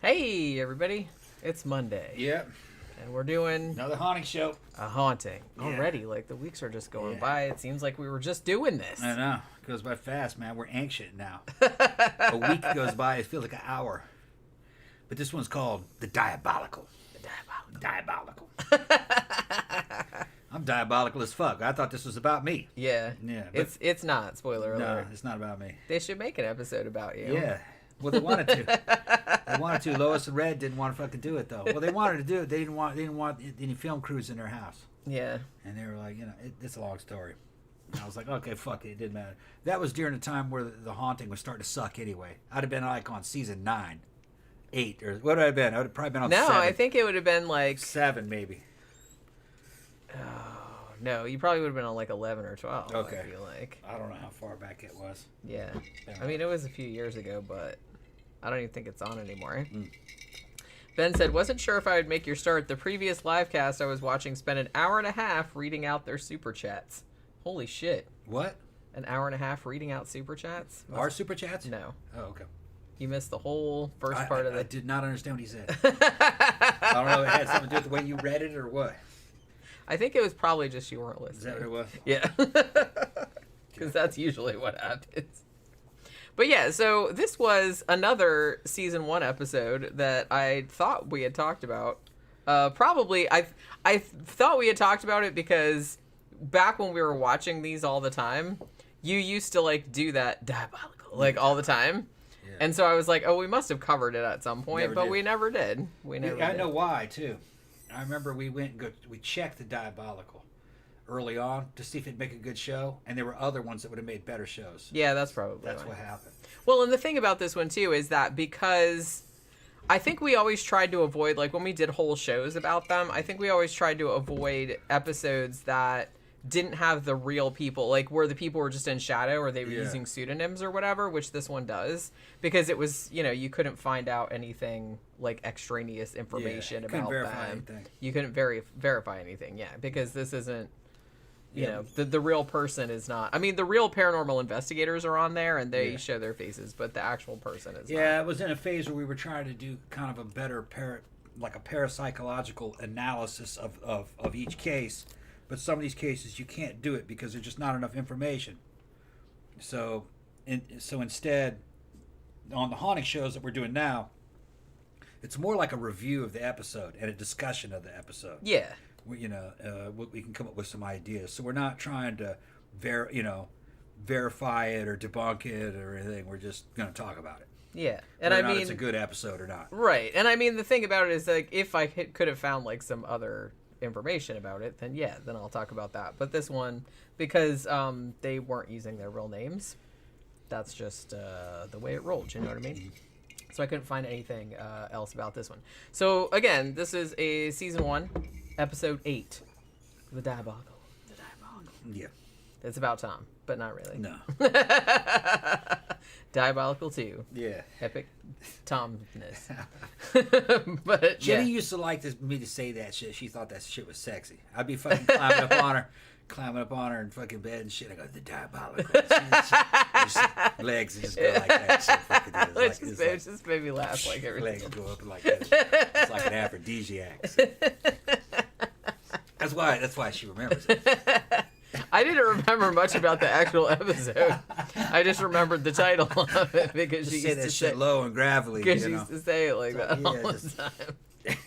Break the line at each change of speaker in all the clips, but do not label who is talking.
Hey, everybody. It's Monday.
Yep.
And we're doing...
another haunting show.
A haunting.
Yeah.
Already. Like, the weeks are just going by. It seems like we were just doing this.
I know. It goes by fast, man. We're anxious now. A week goes by. It feels like an hour. But this one's called The Diabolical.
The
Diabolical. I'm diabolical as fuck. I thought this was about me.
Yeah.
Yeah.
It's not. Spoiler alert.
No, it's not about me.
They should make an episode about you.
Yeah. Well, they wanted to. They wanted to. Lois and Red didn't want to fucking do it, though. Well, they wanted to do it. They didn't want any film crews in their house.
Yeah.
And they were like, it's a long story. And I was like, okay, fuck it. It didn't matter. That was during the time where the haunting was starting to suck anyway. I'd have been like on season 9, 8, or what would I have been? I would have probably been on 7.
No, I think it would have been like...
7, maybe.
Oh, no. You probably would have been on like 11 or 12,
okay.
I feel like.
I don't know how far back it was.
Yeah. I mean, it was a few years ago, but I don't even think it's on anymore. Ben said, wasn't sure if I would make your start. The previous live cast I was watching spent an hour and a half reading out their super chats. Holy shit.
What?
An hour and a half reading out super chats?
Our super chats?
No.
Oh, okay.
You missed the whole first part of it.
I did not understand what he said. I don't know if it had something to do with the way you read it or what.
I think it was probably just you weren't listening.
Is that what it was?
Yeah. Because that's usually what happens. But yeah, so this was another season 1 episode that I thought we had talked about. Probably, I thought we had talked about it because back when we were watching these all the time, you used to like do that diabolical like all the time. Yeah. And so I was like, oh, we must have covered it at some point, but we never did. I
know why too. I remember we we checked the diabolical early on to see if it'd make a good show, and there were other ones that would have made better shows.
Yeah, that's probably
what happened.
Well, and the thing about this one too is that because I think we always tried to avoid, like when we did whole shows about them, I think we always tried to avoid episodes that didn't have the real people, like where the people were just in shadow or they were using pseudonyms or whatever, which this one does, because it was, you couldn't find out anything like extraneous information about them. You couldn't verify anything, because this isn't, the real person is not. I mean, the real paranormal investigators are on there and they show their faces, but the actual person is not.
Yeah, it was in a phase where we were trying to do kind of a better like a parapsychological analysis of each case. But some of these cases you can't do it because there's just not enough information. So instead, on the haunting shows that we're doing now, it's more like a review of the episode and a discussion of the episode.
Yeah.
We can come up with some ideas. So we're not trying to verify it or debunk it or anything. We're just going to talk about it.
Yeah. And I mean,
it's a good episode or not.
Right. And I mean, the thing about it is, like, if I could have found like some other information about it, then I'll talk about that. But this one, because they weren't using their real names, that's just the way it rolled, you know what I mean? So I couldn't find anything else about this one. So again, this is a season 1 episode 8, The Diabolical.
Yeah,
it's about Tom, but not really.
No.
Diabolical 2.
Yeah.
Epic Tomness. But
Jenny used to like me to say that shit. She thought that shit was sexy. I'd be fucking climbing up on her in fucking bed and shit. I go, the diabolical. Legs and just go like that. Shit,
it just made me laugh like every
legs go up like that. It's like an aphrodisiac. So. That's why she remembers it.
I didn't remember much about the actual episode. I just remembered the title of it because she used to say
shit low and gravelly.
Because she used to say it like that all the time.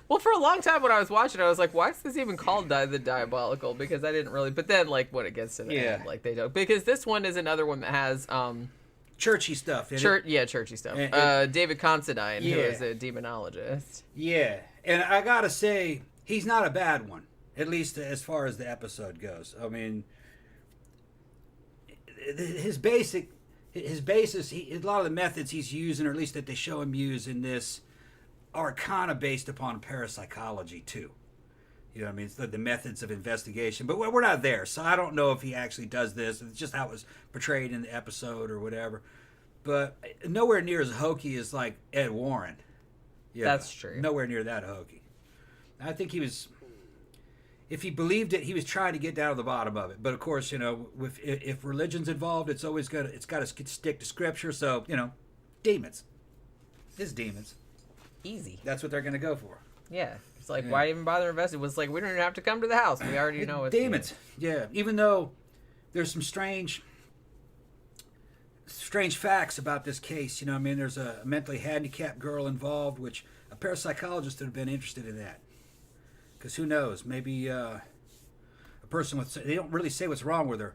Well, for a long time when I was watching it, I was like, why is this even called The Diabolical? Because I didn't really... But then, like, when it gets to the end, like, they don't... Because this one is another one that has...
churchy stuff.
Churchy stuff. David Considine, who is a demonologist.
Yeah. And I gotta say, he's not a bad one. At least as far as the episode goes. I mean, his basis, a lot of the methods he's using, or at least that they show him use in this, are kind of based upon parapsychology too. You know what I mean? It's the methods of investigation. But we're not there, so I don't know if he actually does this. It's just how it was portrayed in the episode or whatever. But nowhere near as hokey as like Ed Warren.
That's true.
Nowhere near that hokey. I think he was... if he believed it, he was trying to get down to the bottom of it. But of course, if religion's involved, it's got to stick to scripture. So demons, it's demons.
Easy.
That's what they're going to go for.
Yeah. It's like, why even bother investing? It was like, we don't even have to come to the house. We already know it's
demons. Yeah. Even though there's some strange facts about this case. There's a mentally handicapped girl involved, which a parapsychologist would have been interested in that. Because who knows? Maybe a person they don't really say what's wrong with her,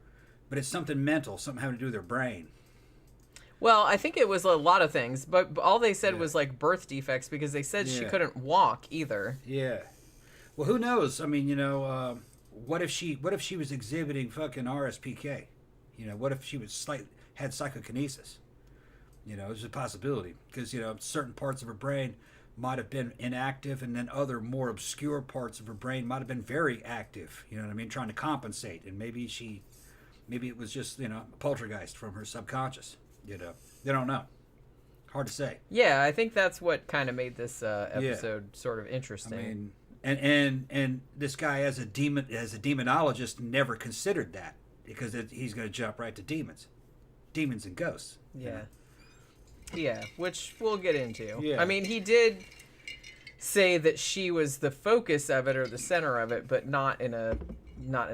but it's something mental, something having to do with her brain.
Well, I think it was a lot of things, but all they said was like birth defects, because they said she couldn't walk either.
Yeah. Well, who knows? I mean, what if she was exhibiting fucking RSPK? What if she had psychokinesis? There's a possibility, because certain parts of her brain might have been inactive, and then other more obscure parts of her brain might have been very active. You know what I mean? Trying to compensate, and maybe it was just a poltergeist from her subconscious. They don't know. Hard to say.
Yeah, I think that's what kind of made this episode sort of interesting.
I mean, and this guy as a demonologist never considered that, because he's going to jump right to demons and ghosts.
Yeah. Yeah, which we'll get into.
Yeah.
I mean, he did say that she was the focus of it or the center of it, but not in a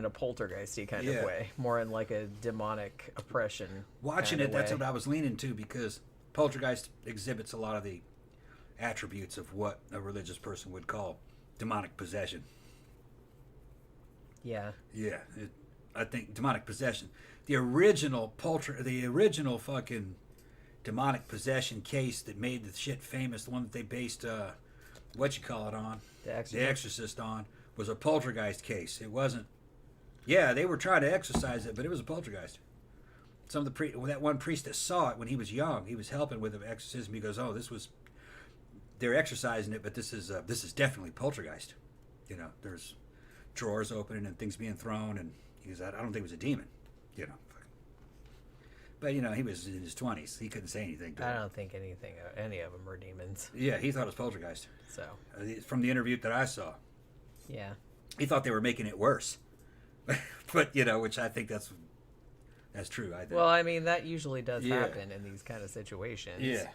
poltergeisty kind of way, more in like a demonic oppression.
Watching
kind
it, that's what I was leaning to, because poltergeist exhibits a lot of the attributes of what a religious person would call demonic possession.
Yeah.
Yeah, I think demonic possession. The original fucking demonic possession case that made the shit famous, the one that they based on, The Exorcist on, was a poltergeist case. It wasn't. Yeah, they were trying to exorcise it, but it was a poltergeist. Some of that one priest that saw it when he was young, he was helping with the exorcism. He goes, "Oh, they're exorcising it, but this is definitely poltergeist. There's drawers opening and things being thrown, and he goes, I don't think it was a demon, But he was in his 20s. He couldn't say anything.
I don't think any of them are demons.
Yeah, he thought it was poltergeist.
So
from the interview that I saw,
yeah,
he thought they were making it worse. But which I think that's true. I think.
Well, I mean, that usually does happen in these kind of situations.
Yeah.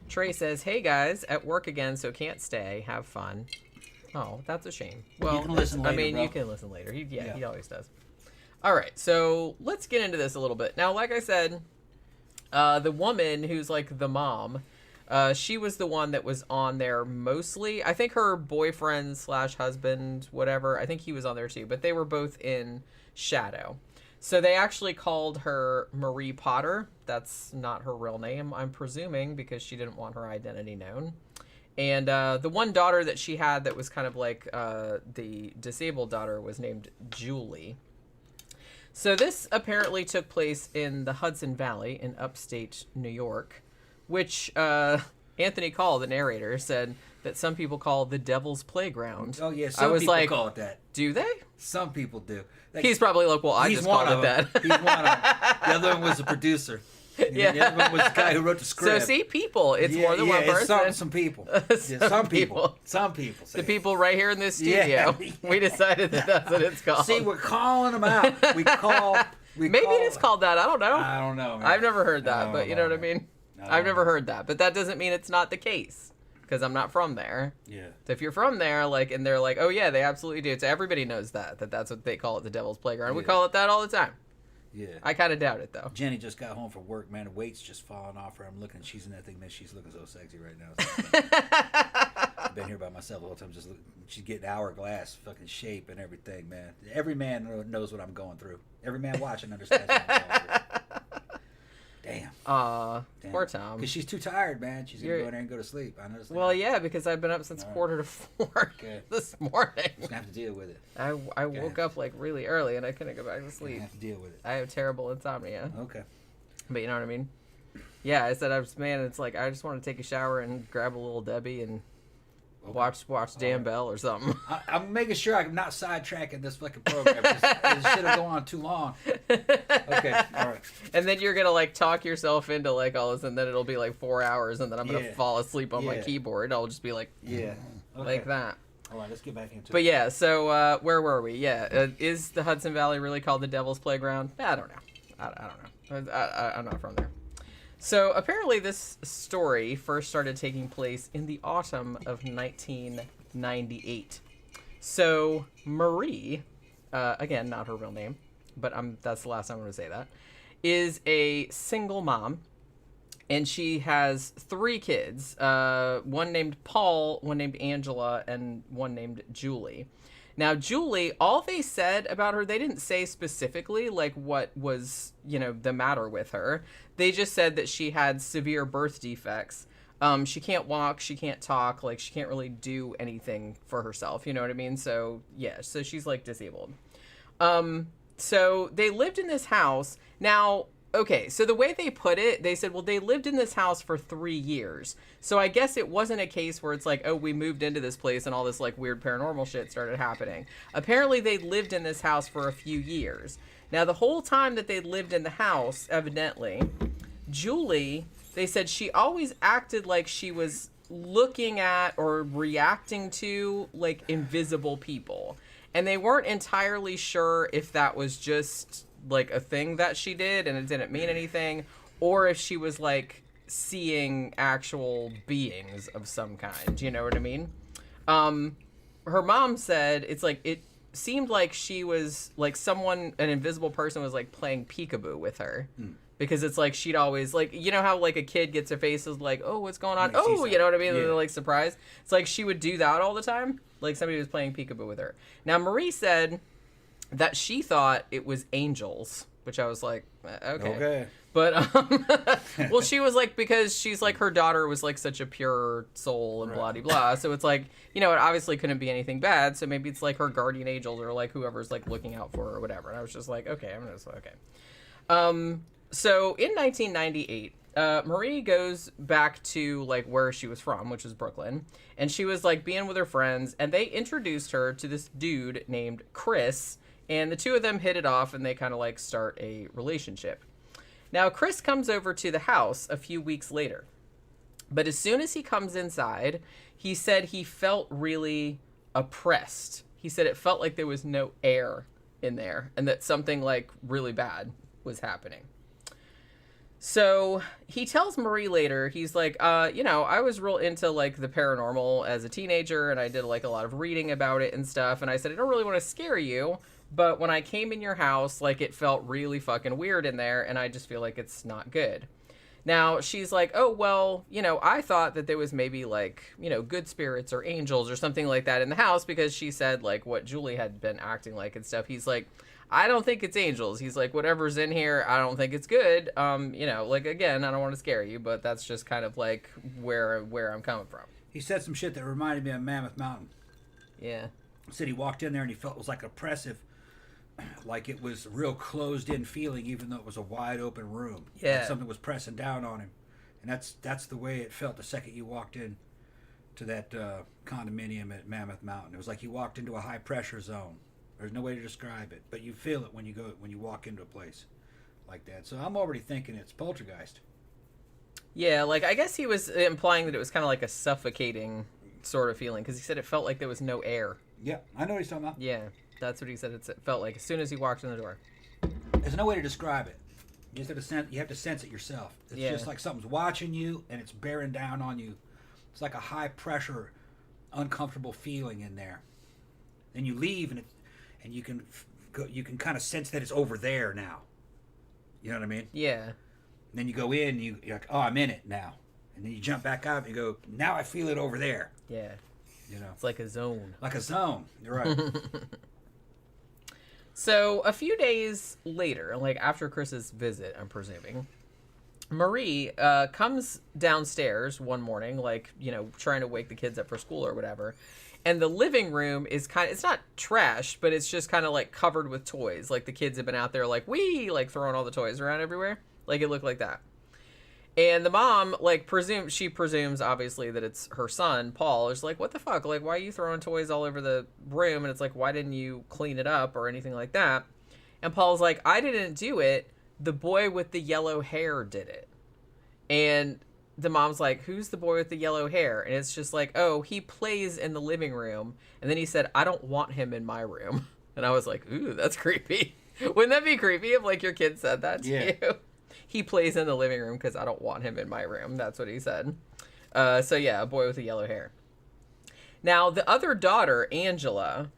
Trey says, "Hey guys, at work again, so can't stay. Have fun." Oh, that's a shame. Well,
you can listen later,
you can listen later. He always does. All right, so let's get into this a little bit. Now, like I said, the woman who's like the mom, she was the one that was on there mostly. I think her boyfriend / husband, whatever, I think he was on there too, but they were both in shadow. So they actually called her Marie Potter. That's not her real name, I'm presuming, because she didn't want her identity known. And the one daughter that she had that was kind of like the disabled daughter was named Julie. So this apparently took place in the Hudson Valley in upstate New York, which Anthony Call, the narrator, said that some people call the Devil's Playground.
Oh, yeah, some people call it that.
Do they?
Some people do.
He's probably like, well, I just called it that.
He's one of them. The other one was the producer.
Yeah.
The other one was the guy who wrote the script.
So see, people. It's more than one person.
It's some people. Some people. Some people.
The people right here in this studio. Yeah. We decided that that's what it's called.
See, we're calling them out. Maybe it
is called that. I don't know.
I don't know, man.
I've never heard that, but you know what I mean? I've never heard that. But that doesn't mean it's not the case, because I'm not from there.
Yeah.
So if you're from there, and they're like, oh yeah, they absolutely do. So everybody knows that's what they call it, the Devil's Playground. Yeah. We call it that all the time. Yeah. I kind of doubt it, though.
Jenny just got home from work, man. The weight's just falling off her. I'm looking. She's in that thing, man. She's looking so sexy right now. I've been here by myself the whole time. Just looking. She's getting hourglass fucking shape and everything, man. Every man knows what I'm going through. Every man watching understands what I'm going through. Damn.
Poor Tom.
Because she's too tired, man. She's going to go in there and go to sleep. I understand.
Well, yeah, because I've been up since 3:45 this morning.
Just going to have to deal with it.
I woke up really early and I couldn't go back to sleep.
Have to deal with it.
I have terrible insomnia.
Okay.
But you know what I mean? Yeah, I said, it's like, I just want to take a shower and grab a little Debbie and watch Dan Bell or something.
I'm making sure I'm not sidetracking this fucking program. This shit will go on too long. Okay, all right.
And then you're gonna talk yourself into all this, and then it'll be 4 hours, and then I'm gonna fall asleep on my keyboard. I'll just be like,
okay.
like that.
All right, let's get back into it.
But yeah, so where were we? Yeah, is the Hudson Valley really called the Devil's Playground? I don't know. I don't know. I'm not from there. So apparently this story first started taking place in the autumn of 1998. So Marie, again, not her real name, but that's the last time I'm going to say that, is a single mom. And she has 3 kids, one named Paul, one named Angela, and one named Julie. Now, Julie, all they said about her, they didn't say specifically, like, what was, the matter with her. They just said that she had severe birth defects. She can't walk, she can't talk, like, she can't really do anything for herself, you know what I mean? So, yeah, so she's, like, disabled. So they lived in this house. Now... Okay, so the way they put it, they said, well, they lived in this house for 3 years. So I guess it wasn't a case where it's like, oh, we moved into this place and all this, like, weird paranormal shit started happening. Apparently, they lived in this house for a few years. Now, the whole time that they lived in the house, evidently, Julie, they said she always acted like she was looking at or reacting to, like, invisible people. And they weren't entirely sure if that was just... like a thing that she did and it didn't mean anything, or if she was like seeing actual beings of some kind, you know what I mean? Her mom said it's like it seemed like she was like an invisible person was like playing peekaboo with her. Because it's like she'd always like, you know how like a kid gets a face is like, oh, what's going on? Oh, you know what I mean? Yeah. They're like surprised. It's like she would do that all the time, like somebody was playing peekaboo with her. Now Marie said that she thought it was angels, which I was like, okay. But, well, she was like, because she's like, her daughter was like such a pure soul and blah, blah, blah. So it's like, it obviously couldn't be anything bad. So maybe it's like her guardian angels or like whoever's like looking out for her or whatever. And I was just like, okay, So in 1998, Marie goes back to like where she was from, which is Brooklyn. And she was like being with her friends and they introduced her to this dude named Chris. And the two of them hit it off and they kind of like start a relationship. Now, Chris comes over to the house a few weeks later. But as soon as he comes inside, he said he felt really oppressed. He said it felt like there was no air in there and that something like really bad was happening. So he tells Marie later, he's like, I was real into like the paranormal as a teenager and I did like a lot of reading about it and stuff. And I said, I don't really want to scare you. But when I came in your house, like, it felt really fucking weird in there, and I just feel like it's not good. Now, she's like, oh, well, I thought that there was maybe, like, good spirits or angels or something like that in the house, because she said, like, what Julie had been acting like and stuff. He's like, I don't think it's angels. He's like, whatever's in here, I don't think it's good. Like, again, I don't want to scare you, but that's just kind of, like, where I'm coming from.
He said some shit that reminded me of Mammoth Mountain.
Yeah.
He said he walked in there and he felt it was, like, oppressive. Like it was a real closed-in feeling, even though it was a wide-open room.
Yeah.
Like something was pressing down on him. And that's the way it felt the second you walked in to that condominium at Mammoth Mountain. It was like you walked into a high-pressure zone. There's no way to describe it, but you feel it when you walk into a place like that. So I'm already thinking it's poltergeist.
Yeah, like I guess he was implying that it was kind of like a suffocating sort of feeling, because he said it felt like there was no air.
Yeah, I know what he's talking about.
Yeah. That's what he said. It felt like as soon as he walked in the door.
There's no way to describe it. You just have to sense it yourself. It's just like something's watching you and it's bearing down on you. It's like a high pressure, uncomfortable feeling in there. Then you leave and you can kind of sense that it's over there now. You know what I mean?
Yeah. And
then you go in and you're like, oh, I'm in it now. And then you jump back out and you go, now I feel it over there.
Yeah. It's like a zone.
Like a zone. You're right.
So a few days later, like after Chris's visit, I'm presuming, Marie comes downstairs one morning, like, trying to wake the kids up for school or whatever. And the living room is it's not trashed, but it's just kind of like covered with toys. Like the kids have been out there like, like throwing all the toys around everywhere. Like it looked like that. And the mom, like, presumes, obviously, that it's her son, Paul. Is like, what the fuck? Like, why are you throwing toys all over the room? And it's like, why didn't you clean it up or anything like that? And Paul's like, I didn't do it. The boy with the yellow hair did it. And the mom's like, who's the boy with the yellow hair? And it's just like, oh, he plays in the living room. And then he said, I don't want him in my room. And I was like, ooh, that's creepy. Wouldn't that be creepy if, like, your kid said that to you? He plays in the living room because I don't want him in my room. That's what he said. So, yeah, a boy with the yellow hair. Now, the other daughter, Angela,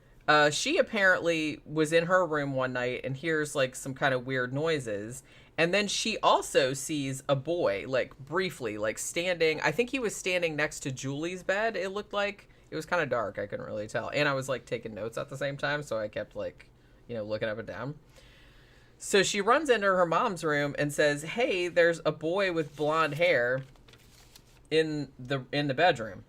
she apparently was in her room one night and hears, like, some kind of weird noises. And then she also sees a boy, like, briefly, like, standing. I think he was standing next to Julie's bed, it looked like. It was kind of dark. I couldn't really tell. And I was, like, taking notes at the same time, so I kept, like, you know, looking up and down. So she runs into her mom's room and says, hey, there's a boy with blonde hair in the bedroom.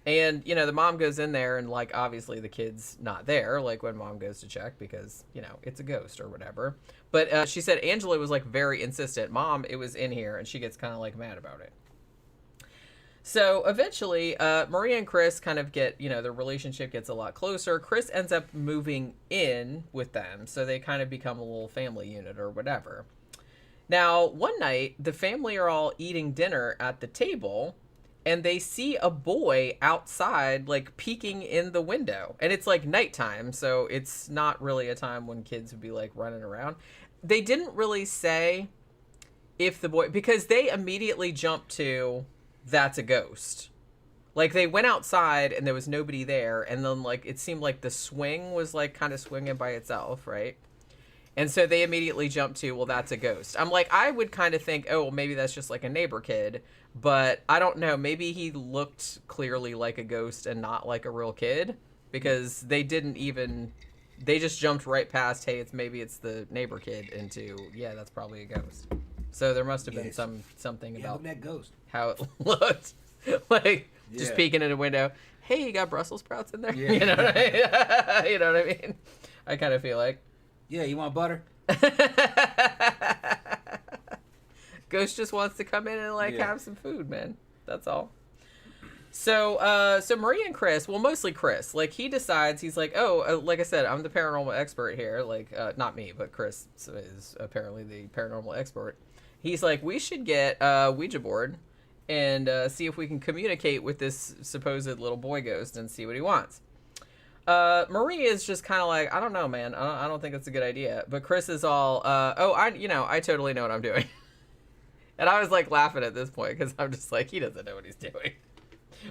And, you know, the mom goes in there and, like, obviously the kid's not there, like, when mom goes to check because, you know, it's a ghost or whatever. But she said Angela was, like, very insistent. Mom, it was in here. And she gets kind of, like, mad about it. So eventually, Maria and Chris kind of get, you know, their relationship gets a lot closer. Chris ends up moving in with them. So they kind of become a little family unit or whatever. Now, one night, the family are all eating dinner at the table. And they see a boy outside, like, peeking in the window. And it's, like, nighttime, so it's not really a time when kids would be, like, running around. They didn't really say if the boy... Because they immediately jumped to, that's a ghost. Like, they went outside, and there was nobody there. And then, like, it seemed like the swing was, like, kind of swinging by itself, right? And so they immediately jumped to, well, that's a ghost. I'm like, I would kind of think, oh, well, maybe that's just, like, a neighbor kid. But I don't know. Maybe he looked clearly like a ghost and not like a real kid. Because they didn't even... They just jumped right past, hey, maybe it's the neighbor kid, into, yeah, that's probably a ghost. So there must have been something about
that ghost.
How it looked. Like, just peeking in a window. Hey, you got Brussels sprouts in there? Yeah. You know what I mean? You know what I mean? I kind of feel like.
Yeah, you want butter?
Ghost just wants to come in and, like, have some food, man. That's all. So, Maria and Chris, well, mostly Chris, like, he decides, he's like, oh, like I said, I'm the paranormal expert here. Like, not me, but Chris is apparently the paranormal expert. He's like, we should get a Ouija board and see if we can communicate with this supposed little boy ghost and see what he wants. Maria is just kind of like, I don't know, man. I don't think that's a good idea. But Chris is all, I totally know what I'm doing. And I was, like, laughing at this point because I'm just like, he doesn't know what he's doing.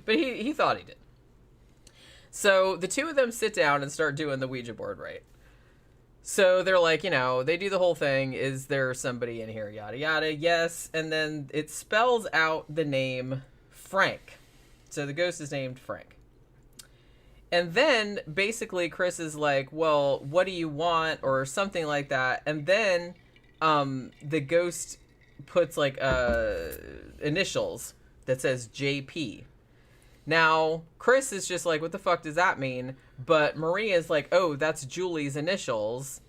But he thought he did. So the two of them sit down and start doing the Ouija board, right? So they're like, you know, they do the whole thing. Is there somebody in here? Yada, yada. Yes. And then it spells out the name Frank. So the ghost is named Frank. And then basically Chris is like, well, what do you want? Or something like that. And then the ghost puts like initials that says JP. Now, Chris is just like, what the fuck does that mean? But Maria's like, oh, that's Julie's initials.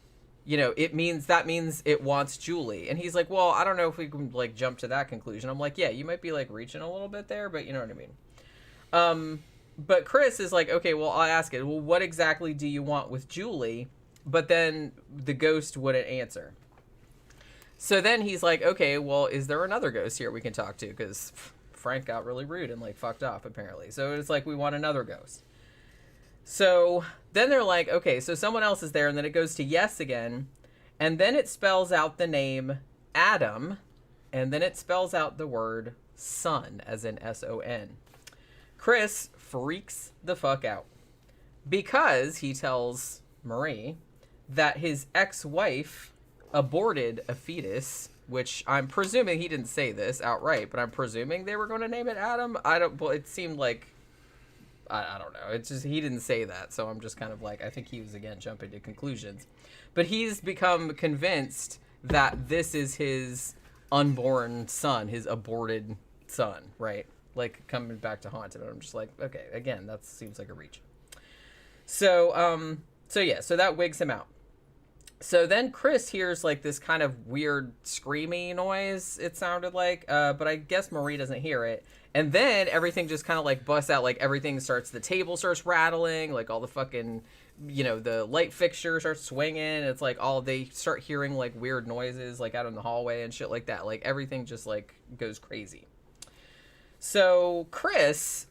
You know, that means it wants Julie. And he's like, well, I don't know if we can, like, jump to that conclusion. I'm like, yeah, you might be, like, reaching a little bit there, but you know what I mean. But Chris is like, okay, well, I'll ask it. Well, what exactly do you want with Julie? But then the ghost wouldn't answer. So then he's like, okay, well, is there another ghost here we can talk to? Because Frank got really rude and, like, fucked off, apparently. So it's like, we want another ghost. So then they're like, okay, so someone else is there, and then it goes to yes again, and then it spells out the name Adam, and then it spells out the word son, as in S-O-N. Chris freaks the fuck out because he tells Marie that his ex-wife aborted a fetus, which I'm presuming he didn't say this outright, but I'm presuming they were going to name it Adam. It seemed like, I don't know. It's just, he didn't say that. So I'm just kind of like, I think he was, again, jumping to conclusions. But he's become convinced that this is his unborn son, his aborted son, right? Like, coming back to haunt him. And I'm just like, okay, again, that seems like a reach. So that wigs him out. So then Chris hears, like, this kind of weird screamy noise, it sounded like, but I guess Marie doesn't hear it. And then everything just kind of, like, busts out, like, the table starts rattling, like, all the fucking, you know, the light fixture starts swinging. It's like they start hearing, like, weird noises, like, out in the hallway and shit like that. Like, everything just, like, goes crazy. So Chris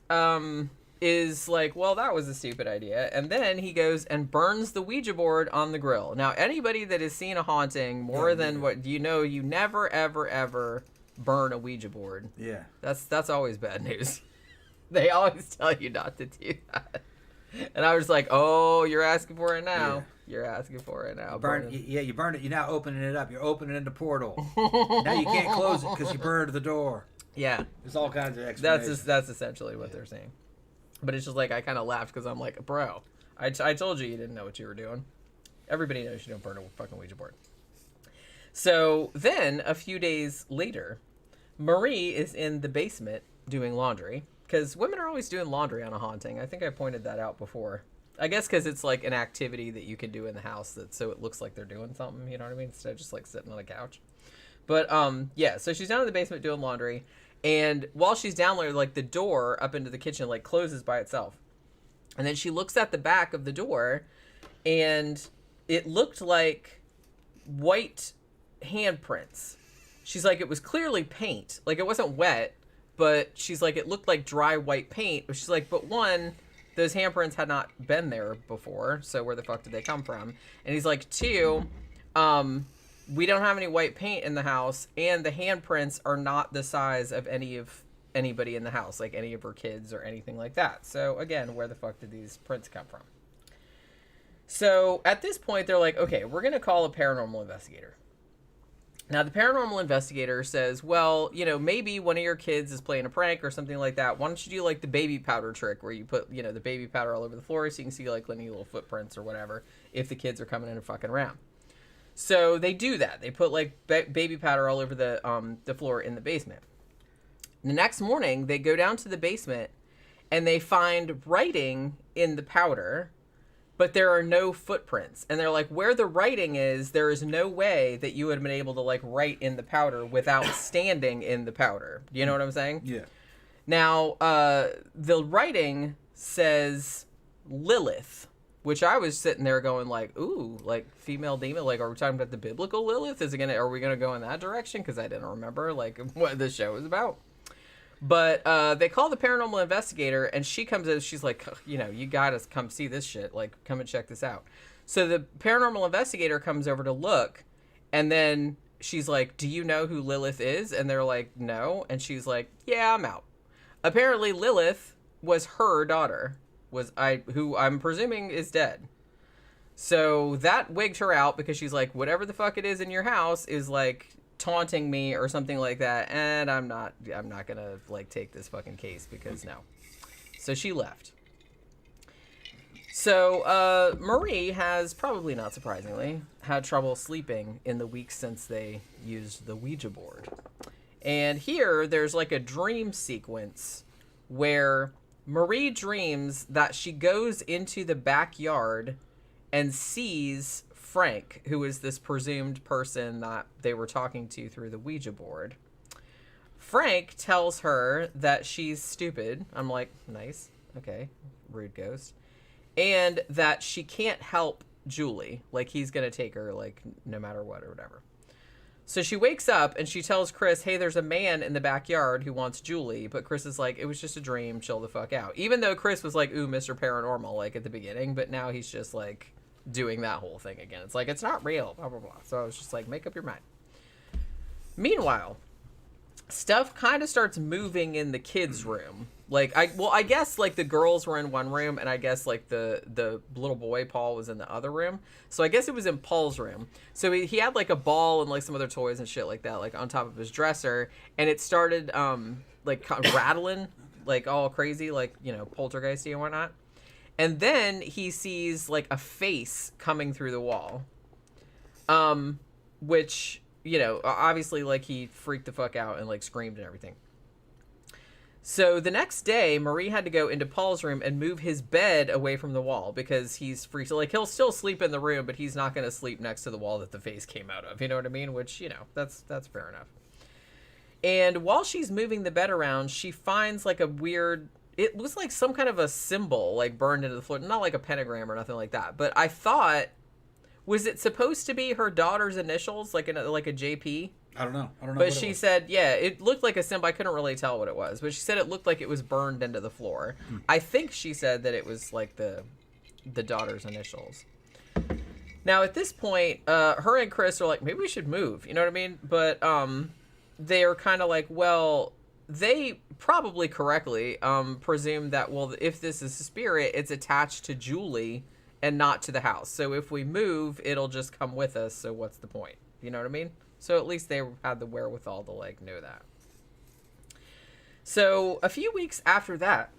is like, well, that was a stupid idea. And then he goes and burns the Ouija board on the grill. Now, anybody that has seen a haunting more than what you know, you never, ever, ever burn a Ouija board.
Yeah.
That's always bad news. They always tell you not to do that. And I was like, oh, you're asking for it now. Yeah. You're asking for it now.
You burned it. You're now opening it up. You're opening the portal. Now you can't close it because you burned the door.
Yeah.
There's all kinds of explanations.
That's essentially what they're saying. But it's just like, I kind of laughed because I'm like, bro, I told you didn't know what you were doing. Everybody knows you don't burn a fucking Ouija board. So then, a few days later, Marie is in the basement doing laundry. Because women are always doing laundry on a haunting. I think I pointed that out before. I guess because it's like an activity that you can do in the house so it looks like they're doing something, you know what I mean? Instead of just like sitting on a couch. But yeah, so she's down in the basement doing laundry. And while she's down there, like the door up into the kitchen like closes by itself. And then she looks at the back of the door and it looked like white handprints. She's like, it was clearly paint. Like it wasn't wet. But she's like, it looked like dry white paint. But she's like, but one, those handprints had not been there before. So where the fuck did they come from? And he's like, two, we don't have any white paint in the house. And the handprints are not the size of anybody in the house. Like any of her kids or anything like that. So again, where the fuck did these prints come from? So at this point, they're like, okay, we're going to call a paranormal investigator. Now, the paranormal investigator says, well, you know, maybe one of your kids is playing a prank or something like that. Why don't you do, like, the baby powder trick where you put, you know, the baby powder all over the floor so you can see, like, any little footprints or whatever if the kids are coming in and fucking around. So they do that. They put, like, baby powder all over the floor in the basement. The next morning, they go down to the basement and they find writing in the powder, but there are no footprints. And they're like, where the writing is, there is no way that you would have been able to, like, write in the powder without standing in the powder. You know what I'm saying?
Yeah.
Now, the writing says Lilith, which I was sitting there going like, ooh, like female demon. Like, are we talking about the biblical Lilith? Are we going to go in that direction? Because I didn't remember, like, what the show was about. But they call the paranormal investigator, and she comes in. She's like, you know, you got to come see this shit. Like, come and check this out. So the paranormal investigator comes over to look, and then she's like, do you know who Lilith is? And they're like, no. And she's like, yeah, I'm out. Apparently, Lilith was her daughter, who I'm presuming is dead. So that wigged her out because she's like, whatever the fuck it is in your house is like taunting me or something like that, and I'm not gonna like take this fucking case because no. So she left. So Marie has, probably not surprisingly, had trouble sleeping in the weeks since they used the Ouija board. And here there's like a dream sequence where Marie dreams that she goes into the backyard and sees Frank, who is this presumed person that they were talking to through the Ouija board. Frank tells her that she's stupid. I'm like, nice. Okay. Rude ghost. And that she can't help Julie. Like, he's going to take her, like, no matter what or whatever. So she wakes up and she tells Chris, hey, there's a man in the backyard who wants Julie. But Chris is like, it was just a dream. Chill the fuck out. Even though Chris was like, ooh, Mr. Paranormal, like, at the beginning. But now he's just, like, doing that whole thing again. It's like, it's not real, blah, blah, blah. So I was just like, make up your mind. Meanwhile, stuff kind of starts moving in the kids' room. Like, I guess, like, the girls were in one room, and I guess, like, the little boy, Paul, was in the other room. So I guess it was in Paul's room. So he had, like, a ball and, like, some other toys and shit like that, like, on top of his dresser. And it started, like, rattling, like, all crazy, like, you know, poltergeisty and whatnot. And then he sees, like, a face coming through the wall. Which, you know, obviously, like, he freaked the fuck out and, like, screamed and everything. So the next day, Marie had to go into Paul's room and move his bed away from the wall because he's freaked. So, like, he'll still sleep in the room, but he's not going to sleep next to the wall that the face came out of. You know what I mean? Which, you know, that's fair enough. And while she's moving the bed around, she finds, like, a weird... It was like some kind of a symbol, like, burned into the floor. Not like a pentagram or nothing like that. But I thought, was it supposed to be her daughter's initials, like a JP?
I don't know.
But she said, yeah, it looked like a symbol. I couldn't really tell what it was, but she said it looked like it was burned into the floor. I think she said that it was like the daughter's initials. Now at this point, her and Chris are like, maybe we should move. You know what I mean? But they are kind of like, well, they probably correctly presume that, well, if this is a spirit, it's attached to Julie and not to the house. So if we move, it'll just come with us. So what's the point? You know what I mean? So at least they had the wherewithal to like know that. So a few weeks after that,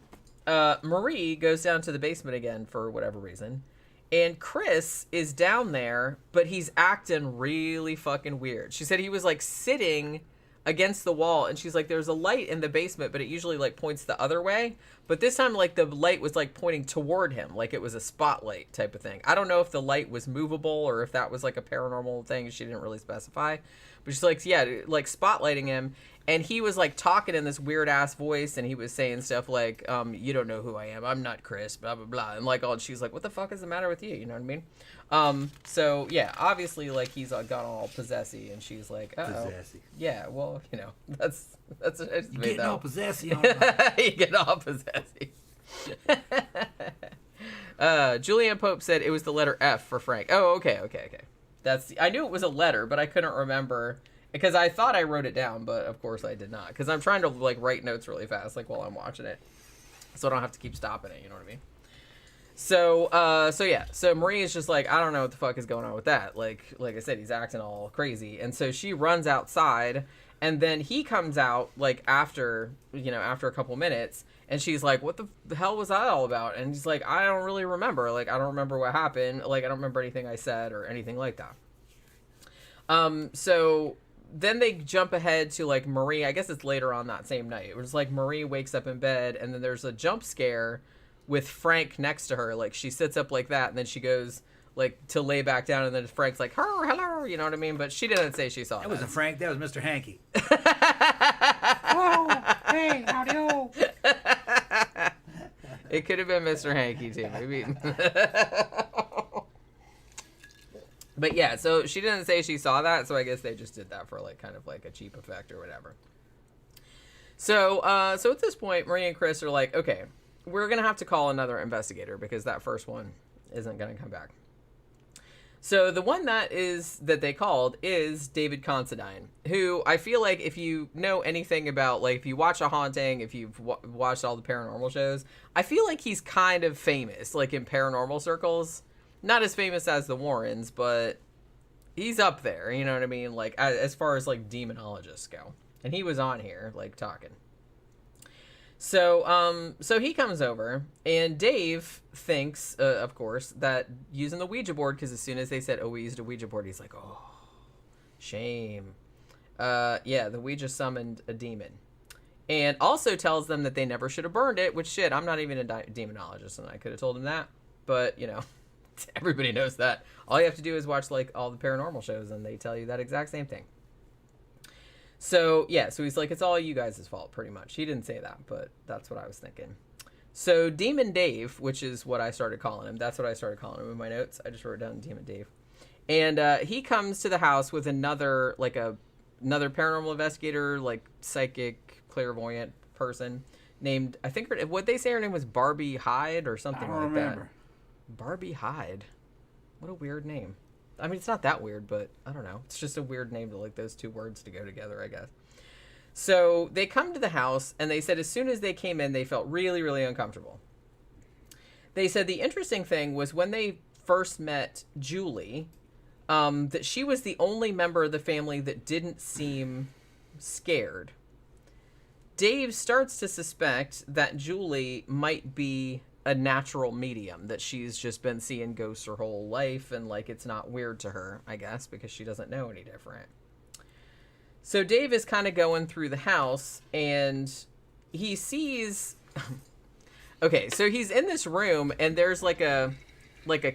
Marie goes down to the basement again for whatever reason. And Chris is down there, but he's acting really fucking weird. She said he was like sitting against the wall, and she's like, there's a light in the basement, but it usually like points the other way. But this time, like, the light was like pointing toward him, like it was a spotlight type of thing. I don't know if the light was movable or if that was like a paranormal thing. She didn't really specify. But she's like, yeah, like spotlighting him. And he was like talking in this weird ass voice, and he was saying stuff like, you don't know who I am. I'm not Chris, blah, blah, blah. And like, she's like, what the fuck is the matter with you? You know what I mean? So yeah, obviously like he's gone all possessy, and she's like, uh-oh. Possessy. Yeah, well, you know, that's
getting all possessy.
You get all possessy. Julianne Pope said it was the letter F for Frank. Oh, okay. I knew it was a letter, but I couldn't remember. Because I thought I wrote it down, but of course I did not. Because I'm trying to like write notes really fast, like while I'm watching it, so I don't have to keep stopping it. You know what I mean? So Marie is just like, I don't know what the fuck is going on with that. Like I said, he's acting all crazy, and so she runs outside, and then he comes out like after a couple minutes, and she's like, what the hell was that all about? And he's like, I don't really remember. Like I don't remember what happened. Like I don't remember anything I said or anything like that. So then they jump ahead to like Marie. I guess it's later on that same night. It was like Marie wakes up in bed, and then there's a jump scare with Frank next to her. Like she sits up like that, and then she goes like to lay back down, and then Frank's like, hello, you know what I mean? But she didn't say she saw that.
That wasn't Frank. That was Mr. Hanky.
Oh, hey, howdy-o.
It could have been Mr. Hanky too, maybe. But yeah, so she didn't say she saw that, so I guess they just did that for like kind of like a cheap effect or whatever. So at this point, Marie and Chris are like, okay, we're gonna have to call another investigator because that first one isn't gonna come back. So the one that they called is David Considine, who I feel like if you know anything about, like if you watch A Haunting, if you've watched all the paranormal shows, I feel like he's kind of famous, like in paranormal circles. Not as famous as the Warrens, but he's up there, you know what I mean? Like, as far as, like, demonologists go. And he was on here, like, talking. So he comes over, and Dave thinks, of course, that using the Ouija board, because as soon as they said, oh, we used a Ouija board, he's like, oh, shame. Yeah, the Ouija summoned a demon. And also tells them that they never should have burned it, which, shit, I'm not even a demonologist, and I could have told him that. But, you know. Everybody knows that. All you have to do is watch like all the paranormal shows, and they tell you that exact same thing. So yeah, so he's like, it's all you guys' fault, pretty much. He didn't say that, but that's what I was thinking. So Demon Dave, which is what I started calling him. That's what I started calling him in my notes. I just wrote down Demon Dave, and he comes to the house with another paranormal investigator, like psychic, clairvoyant person named, I think what they say her name was Barbie Hyde or something like that. Barbie Hyde. What a weird name. I mean, it's not that weird, but I don't know. It's just a weird name to like those two words to go together, I guess. So they come to the house, and they said as soon as they came in, they felt really, really uncomfortable. They said the interesting thing was when they first met Julie, that she was the only member of the family that didn't seem scared. Dave starts to suspect that Julie might be a natural medium, that she's just been seeing ghosts her whole life, and like it's not weird to her, I guess, because she doesn't know any different. So Dave is kind of going through the house, and he sees okay, so he's in this room, and there's like a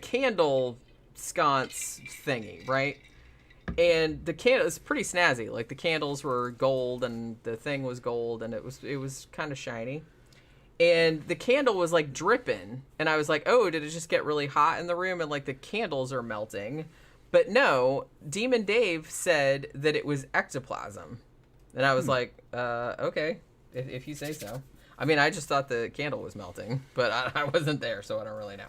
candle sconce thingy, right? And the candle is pretty snazzy. Like the candles were gold, and the thing was gold, and it was kind of shiny. And the candle was like dripping, and I was like, oh, did it just get really hot in the room and like the candles are melting? But no, Demon Dave said that it was ectoplasm. And I was like, okay, if you say so. I mean, I just thought the candle was melting, but I wasn't there, so I don't really know.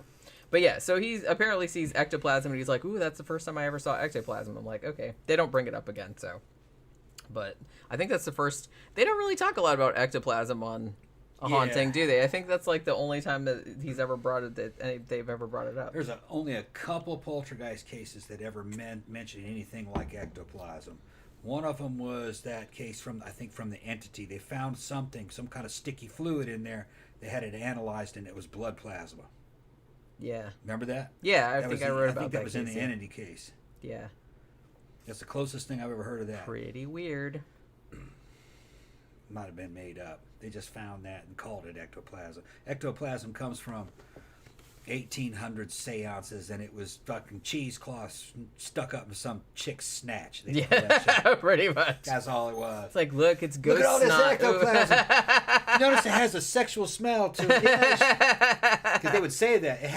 But yeah, so he apparently sees ectoplasm, and he's like, ooh, that's the first time I ever saw ectoplasm. I'm like, okay. They don't bring it up again, so. But I think that's the first. They don't really talk a lot about ectoplasm on A Haunting, do they? I think that's like the only time that he's ever brought it, that they've ever brought it up.
There's only a couple poltergeist cases that ever mention anything like ectoplasm. One of them was that case from the entity. They found some kind of sticky fluid in there. They had it analyzed, and it was blood plasma.
Yeah.
Remember that?
Yeah, I think I wrote about that.
I think that was in the
case,
entity case.
Yeah.
That's the closest thing I've ever heard of that.
Pretty weird.
Might have been made up. They just found that and called it ectoplasm. Ectoplasm comes from 1800 seances, and it was fucking cheesecloths stuck up in some chick's snatch. They called that shit.
Pretty much.
That's all it was.
It's like, look, it's ghost
Look at all this
snot.
ectoplasm. You notice it has a sexual smell to it. Because they would say that it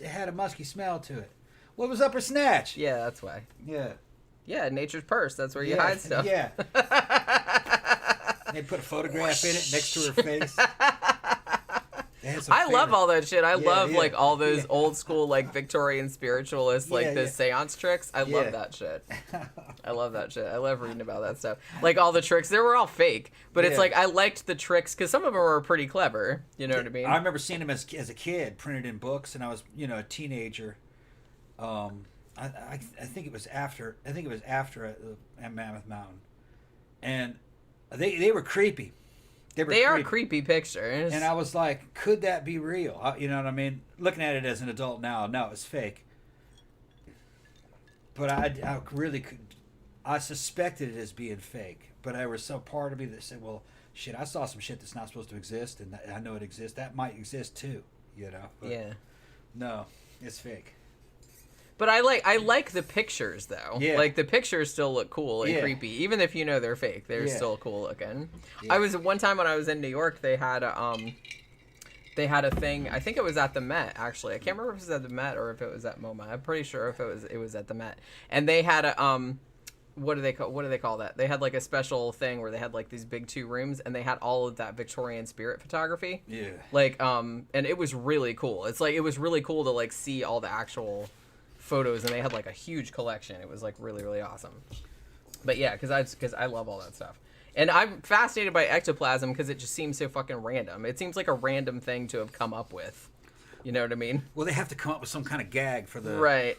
had a musky smell to it. What was up her snatch?
Yeah, that's why.
Yeah.
Yeah, nature's purse. That's where you hide stuff.
Yeah. They put a photograph in it next to her face.
I love all that shit. I love
yeah.
like all those old school like Victorian spiritualists, like the seance tricks. I love that shit. I love that shit. I love reading about that stuff. Like all the tricks, they were all fake, but it's like I liked the tricks because some of them were pretty clever. You know what I mean?
I remember seeing them as a kid, printed in books, and I was a teenager. I think it was after at Mammoth Mountain, and they were creepy. They
are creepy pictures.
And I was like, could that be real? You know what I mean? Looking at it as an adult now, no, it's fake. But I really could. I suspected it as being fake. But there was some part of me that said, well, shit, I saw some shit that's not supposed to exist, and I know it exists. That might exist too, you know? But
yeah.
No, it's fake.
But I like the pictures though.
Yeah.
Like the pictures still look cool and creepy, even if you know they're fake. They're still cool looking. Yeah. I was one time when I was in New York. They had a thing. I think it was at the Met actually. I can't remember if it was at the Met or if it was at MoMA. I'm pretty sure if it was at the Met. And they had a what do they call that? They had like a special thing where they had like these big 2 rooms and they had all of that Victorian spirit photography.
Yeah.
Like and it was really cool. It's like it was really cool to like see all the actual photos, and they had like a huge collection. It was like really, really awesome. But yeah, because I love all that stuff, and I'm fascinated by ectoplasm because it just seems so fucking random. It seems like a random thing to have come up with. You know what I mean?
Well, they have to come up with some kind of gag for the
right.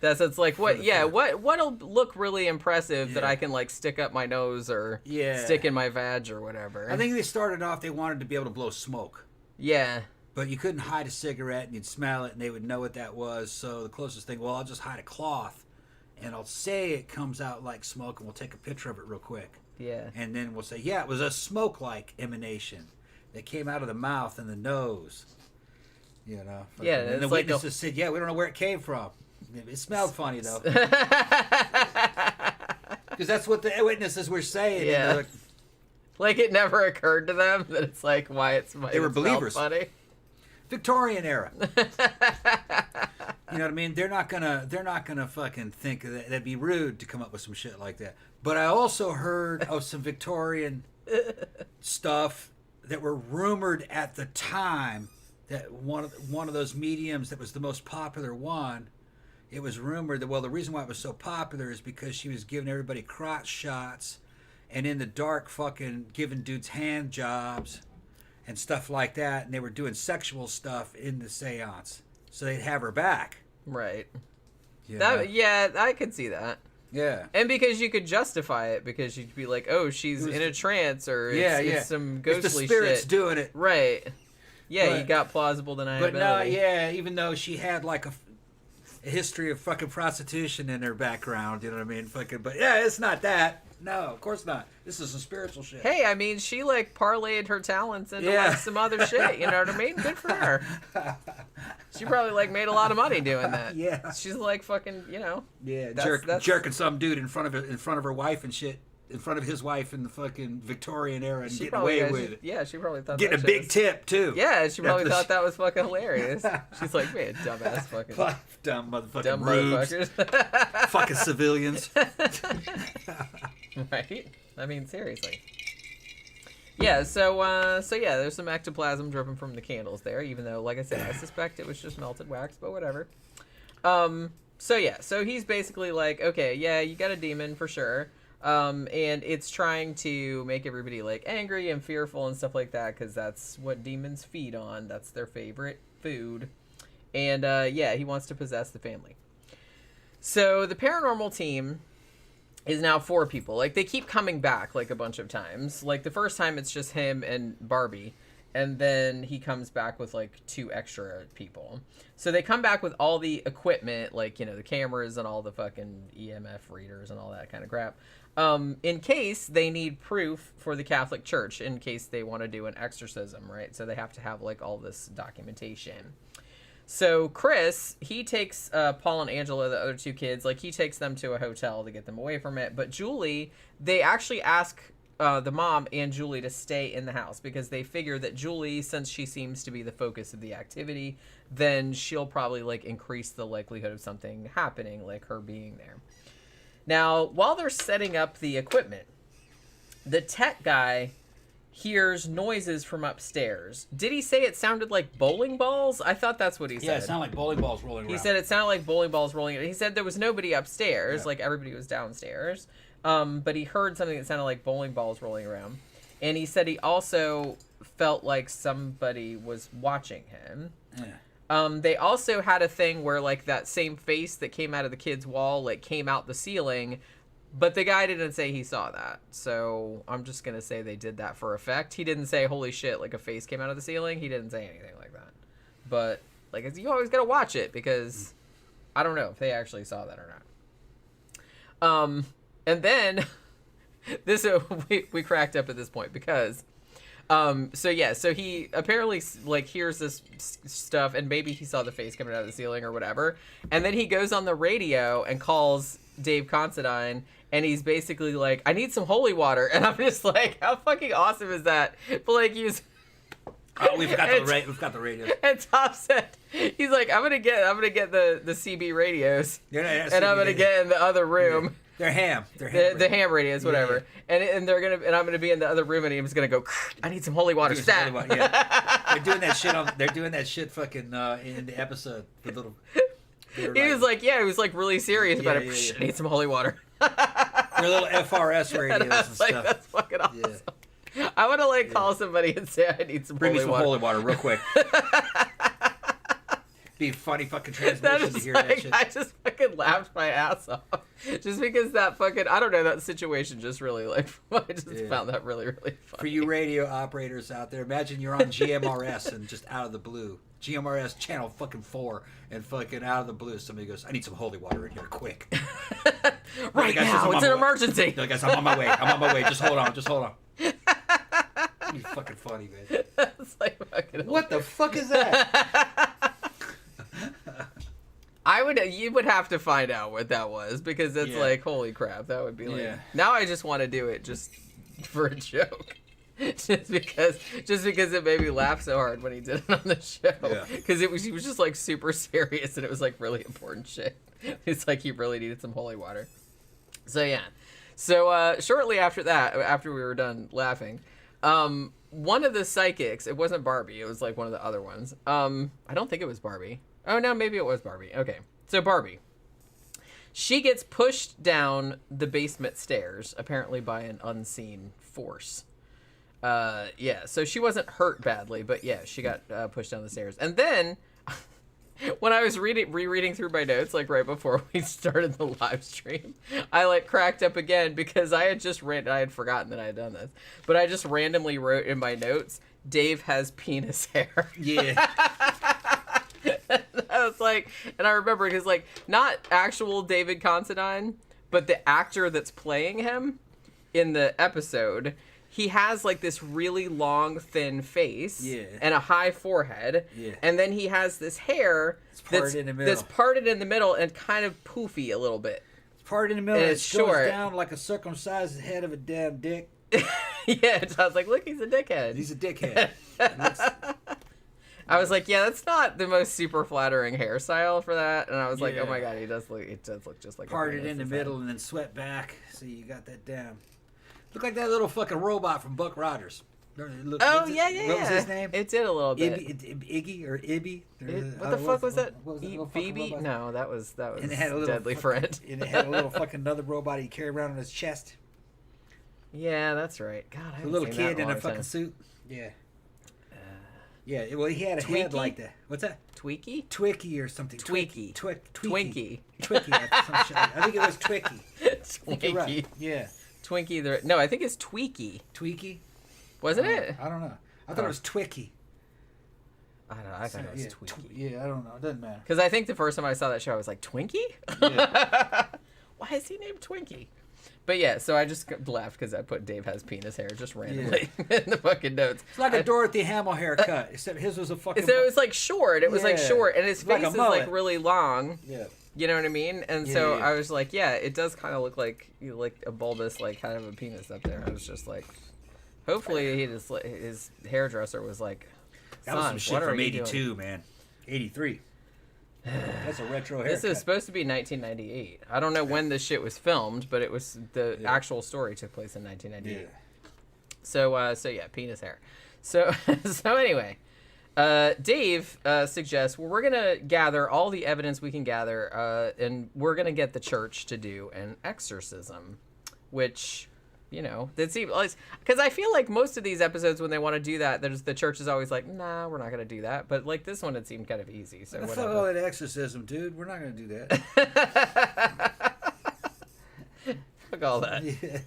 It's like what? Yeah, what'll look really impressive that I can like stick up my nose or stick in my vag or whatever.
I think they started off. They wanted to be able to blow smoke.
Yeah. But
you couldn't hide a cigarette, and you'd smell it, and they would know what that was. So the closest thing, well, I'll just hide a cloth, and I'll say it comes out like smoke, and we'll take a picture of it real quick.
Yeah.
And then we'll say, yeah, it was a smoke-like emanation that came out of the mouth and the nose. You know?
Yeah.
And the witnesses said, yeah, we don't know where it came from. It smelled funny, though. Because that's what the witnesses were saying.
Yeah. Like it never occurred to them that it's like why
they were believers.
Funny.
Victorian era. You know what I mean? They're not gonna fucking think of that. That'd be rude to come up with some shit like that. But I also heard of some Victorian stuff that were rumored at the time that one of those mediums that was the most popular one. It was rumored that the reason why it was so popular is because she was giving everybody crotch shots, and in the dark fucking giving dudes hand jobs. And stuff like that, and they were doing sexual stuff in the seance, so they'd have her back.
Right.
Yeah,
I could see that.
Yeah.
And because you could justify it, because you'd be like, oh, she's in a trance, or it's some ghostly shit.
It's the spirits doing it.
Right. Yeah, you got plausible deniability.
But no, even though she had like a history of fucking prostitution in her background, you know what I mean? Fucking, but it's not that. No, of course not. This is some spiritual shit.
Hey, I mean, she like parlayed her talents into like some other shit. You know what I mean? Good for her. She probably like made a lot of money doing that.
Yeah.
She's like fucking, you know.
Yeah, jerking some dude in front of her wife and shit. in front of his wife in the fucking Victorian era and
She
getting
probably,
away with it.
Yeah, she probably thought
Getting
that
a big
was,
tip, too.
Yeah, she probably thought that was fucking hilarious. She's like, man, dumbass fucking...
Dumb motherfucking
Dumb
rubes.
motherfuckers.
Fucking civilians.
Right? I mean, seriously. Yeah, so yeah, there's some ectoplasm dripping from the candles there, even though, like I said, I suspect it was just melted wax, but whatever. So yeah, so he's basically like, okay, yeah, you got a demon for sure. And it's trying to make everybody like angry and fearful and stuff like that, because that's what demons feed on. That's their favorite food. And yeah, he wants to possess the family. So the paranormal team is now 4 people. Like, they keep coming back like a bunch of times. Like, the first time it's just him and Barbie, and then he comes back with like 2 extra people. So they come back with all the equipment, like, you know, the cameras and all the fucking EMF readers and all that kind of crap, in case they need proof for the Catholic Church, in case they want to do an exorcism, right? So they have to have like all this documentation. So Chris, he takes Paul and Angela, the other 2 kids, like, he takes them to a hotel to get them away from it. But Julie, they actually ask the mom and Julie to stay in the house, because they figure that Julie, since she seems to be the focus of the activity, then she'll probably like increase the likelihood of something happening, like her being there. Now, while they're setting up the equipment, the tech guy hears noises from upstairs. Did he say it sounded like bowling balls? I thought that's what he said.
Yeah, it sounded like bowling balls rolling around.
He said it sounded like bowling balls rolling. He said there was nobody upstairs, like everybody was downstairs. But he heard something that sounded like bowling balls rolling around. And he said he also felt like somebody was watching him. Yeah. They also had a thing where, like, that same face that came out of the kid's wall, like, came out the ceiling. But the guy didn't say he saw that. So I'm just going to say they did that for effect. He didn't say, holy shit, like a face came out of the ceiling. He didn't say anything like that. But, like, you always got to watch it, because I don't know if they actually saw that or not. And then this we cracked up at this point, because so yeah, so he apparently like hears this stuff, and maybe he saw the face coming out of the ceiling or whatever, and then he goes on the radio and calls Dave Considine, and he's basically like, I need some holy water. And I'm just like, how fucking awesome is that? But like, he's
we've got the radio.
And Tom said, he's like, I'm gonna get the CB radios, and I'm gonna get in the other room.
Yeah. They're ham.
The ham radios, whatever. Yeah. And I'm gonna be in the other room, and he's gonna go, I need some holy water. Stat.
Yeah. They're doing that shit fucking in the episode. The little.
He was like really serious about it. Yeah. I need some holy water.
Their little FRS radios and stuff.
Like, that's fucking awesome. Yeah. I want to like call somebody and say I need some holy water.
Bring me some holy water real quick. Be a funny fucking transmission to hear that shit.
I just fucking laughed my ass off. Just because that fucking, I don't know, that situation just really, like, I just found that really, really funny.
For you radio operators out there, imagine you're on GMRS and just out of the blue, GMRS channel fucking 4, and fucking out of the blue, somebody goes, I need some holy water in here, quick.
Right now, it's an emergency.
No, guys, I'm on my way. Just hold on. You're fucking funny, man.
That's like fucking
what the fuck is that?
You would have to find out what that was, because it's like, holy crap, that would be like, now I just want to do it just for a joke. just because it made me laugh so hard when he did it on the show. Because he was just like super serious, and it was like really important shit. It's like he really needed some holy water. So yeah. So shortly after that, after we were done laughing, one of the psychics, it wasn't Barbie, it was like one of the other ones. I don't think it was Barbie. Oh, no, maybe it was Barbie. Okay. So Barbie. She gets pushed down the basement stairs, apparently by an unseen force. Yeah, so she wasn't hurt badly, but yeah, she got pushed down the stairs. And then, when I was rereading through my notes, like right before we started the live stream, I like cracked up again, because I had forgotten that I had done this. But I just randomly wrote in my notes, Dave has penis hair.
Yeah.
I was like, and I remember, because like, not actual David Considine, but the actor that's playing him in the episode, he has like this really long, thin face and a high forehead, and then he has this hair that's parted in the middle and kind of poofy a little bit.
It's Part in the middle,
And
it
it's
goes
short.
down like a circumcised head of a damn dick.
Yeah, I was like, look, he's a dickhead.
He's a dickhead.
I was like, yeah, that's not the most super flattering hairstyle for that. And I was like,
Yeah.
oh my god, it does look just like
Parted
a
in the
penis.
middle and then swept back. See, you got that damn. Look like that little fucking robot from Buck Rogers.
Oh yeah.
What was his name?
It did a little bit.
Iggy or Ibby?
What the fuck was that?
What was that little fucking
Phoebe?
robot?
No, that was
And it had a little
Deadly Friend.
And it had a little fucking another robot he carried around on his chest.
Yeah, that's right. God, I
A
haven't
little
seen
kid
that
in a
long
fucking
time.
suit. Yeah. Yeah, well, he had a head
Tweaky?
like that. What's that?
Tweaky?
Twicky or something.
Tweaky.
Twinkie.
Twinkie.
Some shit like- I think it was Twicky. I think you're right.
Twinkie.
Yeah.
Twinkie. No, I think it's Tweaky.
Tweaky?
Wasn't it?
I don't know. I thought it was Twicky.
I don't know. I thought it was
yeah,
Tweaky.
Yeah, I don't know. It doesn't matter.
Because I think the first time I saw that show, I was like, Twinkie?
Yeah.
Why is he named Twinkie? But yeah, so I just laughed because I put Dave has penis hair just randomly in the fucking notes.
It's like a Dorothy Hamill haircut, except his was a fucking.
So it was like short. It was like
Yeah.
short, and his
Like
face
a
is like
mullet.
really long.
Yeah.
You know what I mean? And so
Yeah.
I was like, yeah, it does kind of look like a bulbous, like kind of a penis up there. I was just like, hopefully his hairdresser was like,
That was some
"Son,
shit
what are
from
you
'82,
doing?"
man. '83. That's a retro haircut.
This is supposed to be 1998. I don't know when this shit was filmed, but it was the actual story took place in 1998.
Yeah.
So yeah, penis hair. So anyway, Dave suggests, well, we're gonna gather all the evidence we can gather, and we're gonna get the church to do an exorcism, which, you know, that seems because I feel like most of these episodes when they want to do that, the church is always like, nah, we're not gonna do that. But like this one, it seemed kind of easy. So
Fuck
whatever.
all that exorcism, dude. We're not gonna do that.
Fuck all that.
Yeah.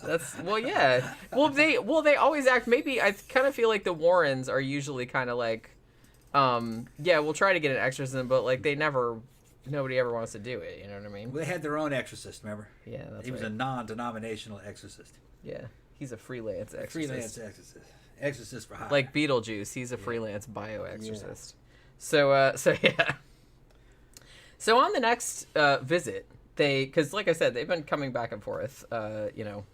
That's yeah. Well, they always act. Maybe I kind of feel like the Warrens are usually kind of like, yeah, we'll try to get an exorcism, but like nobody ever wants to do it. You know what I mean?
They had their own exorcist, remember?
Yeah, that's
He was
right.
a non-denominational exorcist.
Yeah, he's a freelance exorcist.
Freelance exorcist. Exorcist for hire.
Like Beetlejuice, he's a freelance bio-exorcist. So yeah. So on the next visit, because like I said, they've been coming back and forth, you know,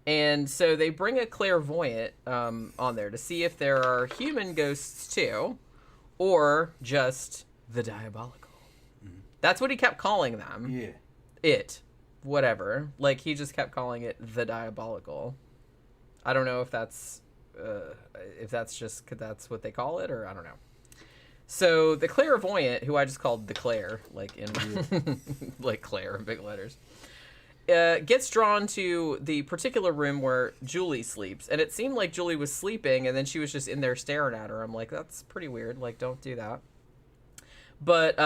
and so they bring a clairvoyant on there to see if there are human ghosts too, or just the diabolical. Mm-hmm. That's what he kept calling them.
Yeah.
Whatever. Like he just kept calling it the diabolical. I don't know if that's just 'cause that's what they call it, or I don't know. So the clairvoyant, who I just called the Claire, like in like Claire in big letters, gets drawn to the particular room where Julie sleeps, and it seemed like Julie was sleeping, and then she was just in there staring at her. I'm like, that's pretty weird. Like, don't do that. But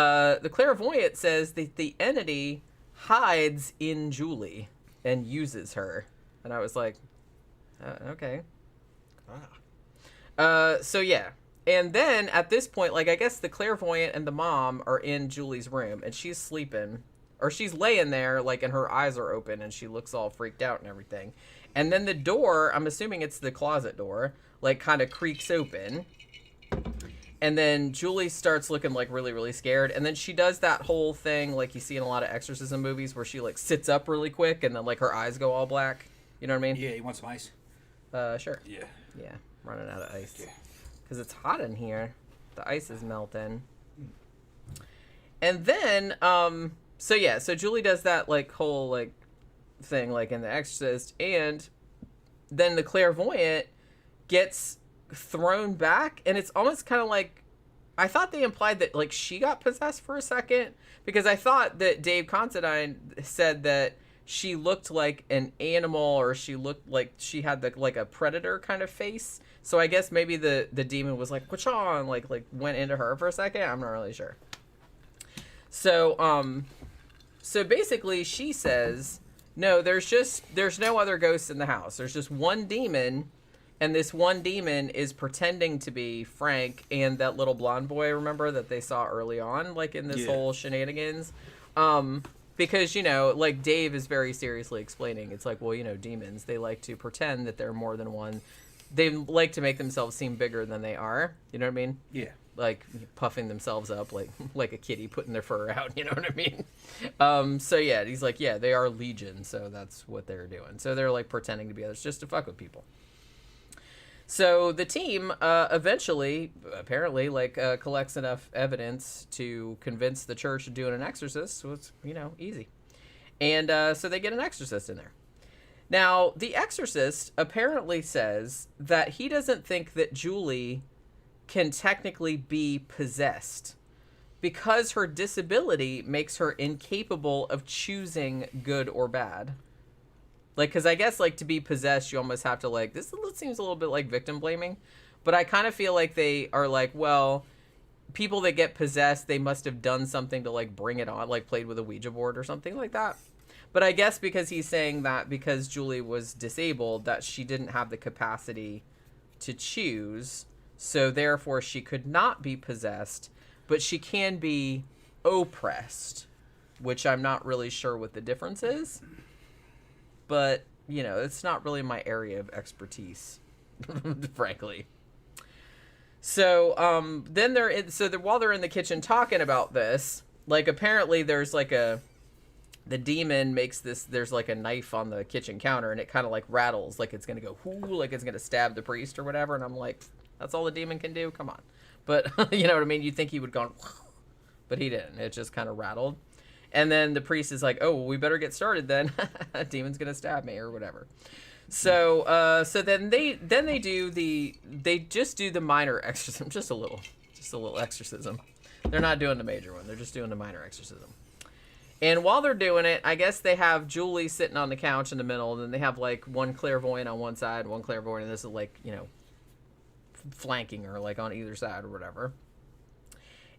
the clairvoyant says that the entity hides in Julie and uses her, and I was like, okay. So yeah. And then at this point, like, I guess the clairvoyant and the mom are in Julie's room, and she's sleeping, or she's laying there, like, and her eyes are open, and she looks all freaked out and everything. And then the door, I'm assuming it's the closet door, like, kind of creaks open. And then Julie starts looking, like, really, really scared. And then she does that whole thing, like, you see in a lot of exorcism movies, where she, like, sits up really quick, and then, like, her eyes go all black. You know what I mean?
Yeah, you want some ice?
Sure.
Yeah.
Yeah, running out of ice.
Yeah.
Because it's hot in here. The ice is melting. And then, so Julie does that, like, whole, like, thing, like, in The Exorcist, and then the clairvoyant gets thrown back, and it's almost kind of like, I thought they implied that, like, she got possessed for a second, because I thought that Dave Considine said that she looked like an animal, or she looked like she had like a predator kind of face. So I guess maybe the demon was like, "Whatcha?" and like went into her for a second. I'm not really sure. So so basically she says, no, there's no other ghosts in the house. There's just one demon, and this one demon is pretending to be Frank and that little blonde boy, remember, that they saw early on, like in this whole shenanigans. Because, you know, like Dave is very seriously explaining, it's like, well, you know, demons, they like to pretend that they're more than one. They like to make themselves seem bigger than they are. You know what I mean?
Yeah.
like puffing themselves up like a kitty putting their fur out, you know what I mean? So yeah, he's like, yeah, they are legion, so that's what they're doing. So they're like pretending to be others just to fuck with people. So the team eventually, apparently, like collects enough evidence to convince the church of doing an exorcist. So it's, you know, easy. And so they get an exorcist in there. Now, the exorcist apparently says that he doesn't think that Julie can technically be possessed because her disability makes her incapable of choosing good or bad. Like, because I guess, like, to be possessed, you almost have to, like, this seems a little bit like victim blaming, but I kind of feel like they are like, well, people that get possessed, they must have done something to, like, bring it on, like, played with a Ouija board or something like that. But I guess because he's saying that because Julie was disabled, that she didn't have the capacity to choose, so therefore she could not be possessed, but she can be oppressed, which I'm not really sure what the difference is. But, you know, it's not really my area of expertise, frankly. So, then while they're in the kitchen talking about this, like, apparently there's like the demon makes this, there's like a knife on the kitchen counter and it kind of like rattles, like it's going to go, whoo, like it's going to stab the priest or whatever. And I'm like, that's all the demon can do? Come on. But, you know what I mean? You'd think he would go, but he didn't. It just kind of rattled. And then the priest is like, oh, well, we better get started then. Demon's going to stab me or whatever. So, so then they just do the minor exorcism, just a little exorcism. They're not doing the major one. They're just doing the minor exorcism. And while they're doing it, I guess they have Julie sitting on the couch in the middle, and then they have, like, one clairvoyant on one side, one clairvoyant, and this is, like, you know, flanking her, like, on either side or whatever.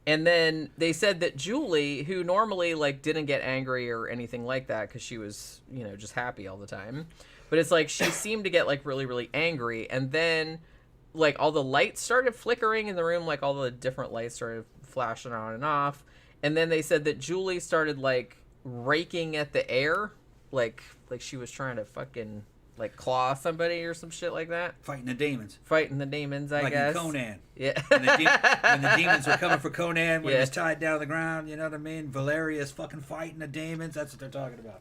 And then they said that Julie, who normally, like, didn't get angry or anything like that because she was, you know, just happy all the time, but it's like she seemed to get, like, really, really angry, and then, like, all the lights started flickering in the room, like, all the different lights started flashing on and off. And then they said that Julie started, like, raking at the air, like she was trying to fucking, like, claw somebody or some shit like that.
Fighting the demons,
I guess.
like in Conan.
Yeah.
When the demons were coming for Conan when he was tied down to the ground, you know what I mean? Valeria's fucking fighting the demons. That's what they're talking about.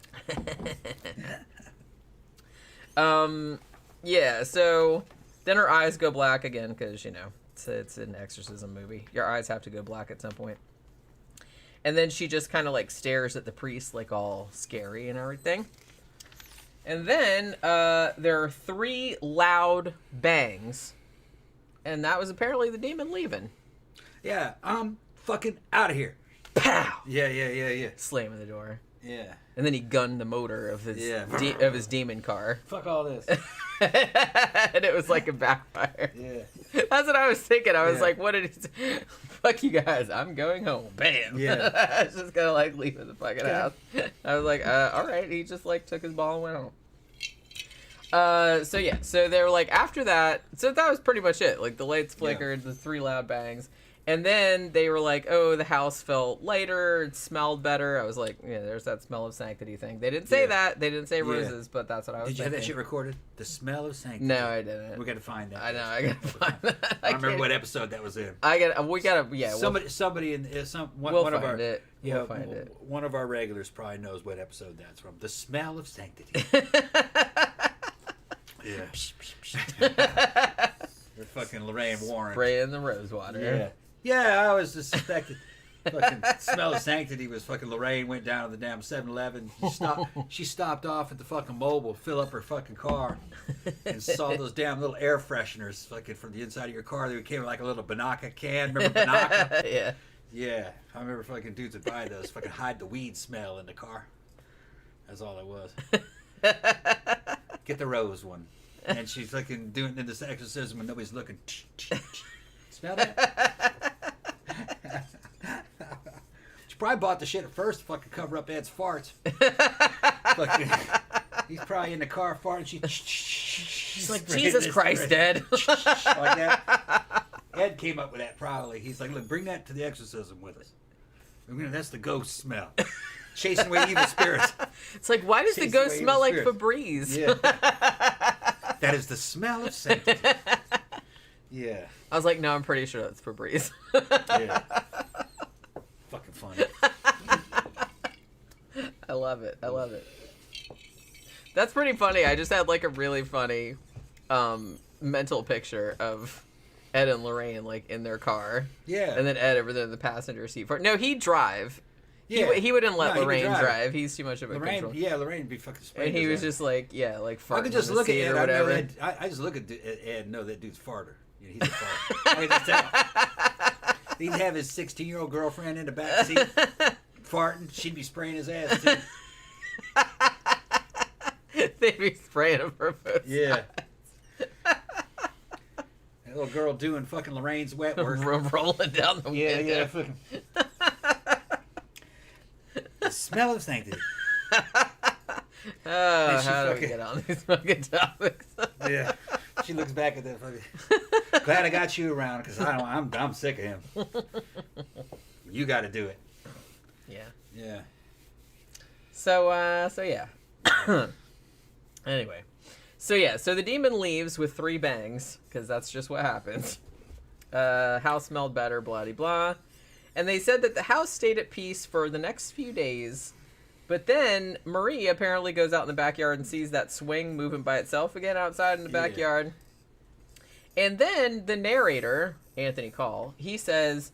Yeah, so then her eyes go black again because, you know, it's an exorcism movie. Your eyes have to go black at some point. And then she just kind of, like, stares at the priest, like, all scary and everything. And then there are 3 loud bangs. And that was apparently the demon leaving.
Yeah, I'm fucking out of here.
Pow!
Yeah.
Slamming the door.
Yeah.
And then he gunned the motor of his demon car.
Fuck all this.
And it was like a backfire.
Yeah.
That's what I was thinking. I was like, what did he say? Fuck you guys, I'm going home. Bam.
Yeah.
I was just gonna, like, leave the fucking house. I was like, all right. He just, like, took his ball and went home. So yeah, so they were like, after that, so that was pretty much it. Like, the lights flickered, the 3 loud bangs. And then they were like, oh, the house felt lighter, it smelled better. I was like, yeah, there's that smell of sanctity thing. They didn't say that. They didn't say roses, but that's what I was
Did you
thinking.
have that shit recorded? The smell of sanctity.
No, I didn't.
We got to find that.
I know, I gotta find that.
I don't remember what episode that was in.
We gotta, yeah.
Somebody in one
we'll
of
find
our
it.
Yeah,
We'll find it.
One of our regulars probably knows what episode that's from. The smell of sanctity. Yeah. They're fucking Lorraine Warren.
Spraying the rose water.
Yeah. Yeah, I always suspected fucking smell of sanctity was fucking Lorraine went down to the damn 7-Eleven. She stopped off at the fucking Mobile, fill up her fucking car, and saw those damn little air fresheners fucking from the inside of your car. They came in like a little Banaka can. Remember Banaka?
Yeah.
Yeah. I remember fucking dudes would buy those, fucking hide the weed smell in the car. That's all it was. Get the rose one. And she's fucking doing this exorcism and nobody's looking. Smell that? She probably bought the shit at first to fucking cover up Ed's farts. Fucking, he's probably in the car farting. She's
like, Jesus Christ, Ed.
Like that. Ed came up with that probably. He's like, look, bring that to the exorcism with us. That's the ghost smell. Chasing away evil spirits.
It's like, why does the ghost smell like Febreze?
Yeah. That is the smell of sanctity. Yeah.
I was like, no, I'm pretty sure that's Febreze.
Yeah. Fucking funny.
I love it. That's pretty funny. I just had like a really funny mental picture of Ed and Lorraine like in their car.
Yeah.
And then Ed over there in the passenger seat. No, he'd drive.
Yeah.
He wouldn't let
No, he would
Lorraine
drive.
drive. He's too much of a control.
Yeah, Lorraine would be fucking spraying.
And he was just like, like farting
I could just
in the
look at
seat
Ed.
or whatever.
I just look at Ed and know that dude's farter. You know, he's a farter. I can just tell. He'd have his 16-year-old girlfriend in the back seat farting. She'd be spraying his ass too.
They'd be spraying him for both
Yeah. That little girl doing fucking Lorraine's wet work.
rolling down the window.
Yeah, fucking. The smell of sanctity.
Oh,
she
how do we
fucking-
get on these fucking topics?
Yeah. She looks back at that fucking. Glad I got you around because I'm sick of him. You got to do it.
Yeah.
Yeah.
So yeah. Anyway. So the demon leaves with 3 bangs, because that's just what happens. House smelled better, blah de blah. And they said that the house stayed at peace for the next few days. But then Marie apparently goes out in the backyard and sees that swing moving by itself again outside in the backyard. And then the narrator, Anthony Call, he says,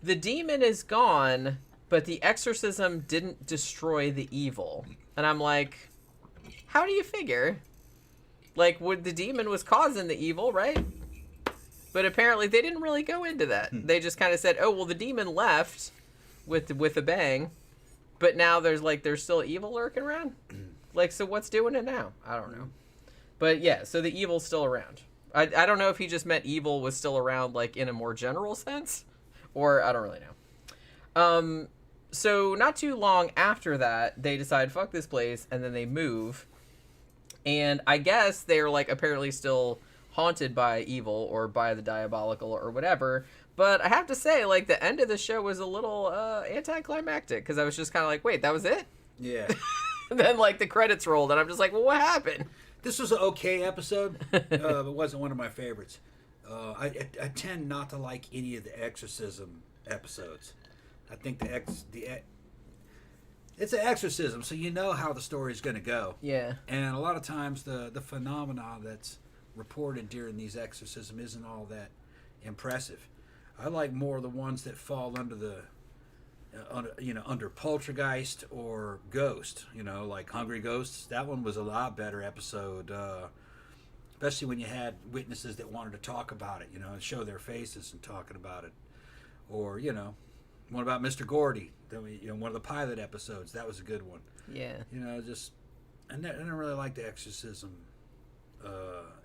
the demon is gone, but the exorcism didn't destroy the evil. And I'm like, how do you figure? Like, the demon was causing the evil, right? But apparently they didn't really go into that. They just kind of said, oh, well, the demon left with a bang, but now there's still evil lurking around. Like, so what's doing it now? I don't know. But yeah, so the evil's still around. I don't know if he just meant evil was still around, like, in a more general sense, or I don't really know. So not too long after that, they decide, fuck this place, and then they move. And I guess they're, like, apparently still haunted by evil or by the diabolical or whatever. But I have to say, like, the end of the show was a little anticlimactic, because I was just kind of like, wait, that was it?
Yeah.
And then, like, the credits rolled, and I'm just like, well, what happened?
This was an okay episode. It wasn't one of my favorites. I tend not to like any of the exorcism episodes. I think it's an exorcism, so you know how the story is going to go.
Yeah.
And a lot of times the phenomena that's reported during these exorcisms isn't all that impressive. I like more the ones that fall under the under poltergeist or ghost, like Hungry Ghosts. That one was a lot better episode, especially when you had witnesses that wanted to talk about it, and show their faces and talking about it. Or, one about Mr. Gordy, one of the pilot episodes. That was a good one.
Yeah.
I don't really like the exorcism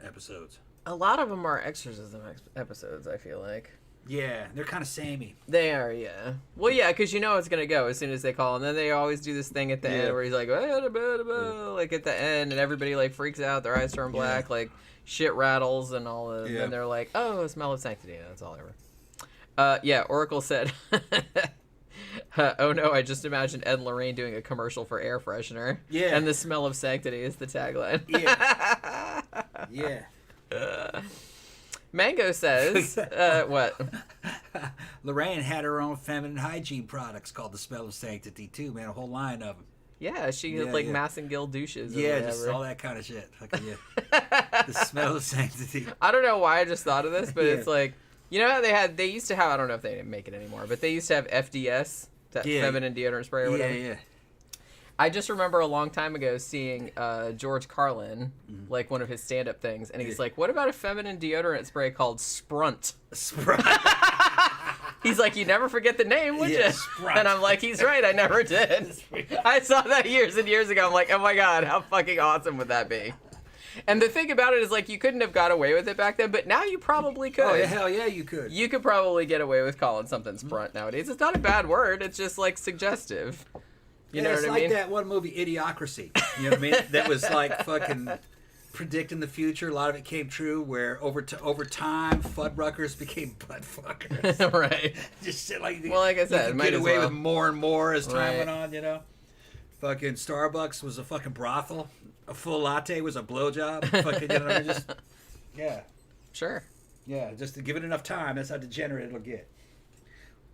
episodes.
A lot of them are exorcism episodes, I feel like.
Yeah, they're kind of samey.
They are, yeah. Well, yeah, because you know it's going to go as soon as they call. And then they always do this thing at the end where he's like, like at the end, and everybody like freaks out. Their eyes turn black, like shit rattles and all that. And then they're like, oh, smell of sanctity. That's all ever. Yeah, Oracle said, oh no, I just imagined Ed and Lorraine doing a commercial for air freshener. Yeah. And the smell of sanctity is the tagline.
Yeah. Yeah.
Mango says, what?
Lorraine had her own feminine hygiene products called the Smell of Sanctity too, man. A whole line of them.
Yeah, she had Massengill douches. Or
yeah,
whatever.
just all that kind of shit. Fucking yeah. The Smell of Sanctity.
I don't know why I just thought of this, but it's like, you know how they used to have, I don't know if they didn't make it anymore, but they used to have FDS, that feminine deodorant spray or whatever.
Yeah.
I just remember a long time ago seeing George Carlin, like one of his stand-up things, and he's like, what about a feminine deodorant spray called Sprunt?
Sprunt.
He's like, you never forget the name, would you?
Sprunt.
And I'm like, he's right, I never did. I saw that years and years ago. I'm like, oh my God, how fucking awesome would that be? And the thing about it is, like, you couldn't have got away with it back then, but now you probably could.
Oh, yeah, hell yeah, you could.
You could probably get away with calling something Sprunt nowadays. It's not a bad word. It's just, like, suggestive. You know what I mean?
It's like that one movie, Idiocracy. You know what I mean? That was like fucking predicting the future. A lot of it came true. Where over time, Fuddruckers became butt fuckers.
Right.
Just shit like.
Well, like I said,
you could get away with more and more as time went on. Fucking Starbucks was a fucking brothel. A full latte was a blowjob. Fucking, just yeah.
Sure.
Yeah, just to give it enough time. That's how degenerate it'll get.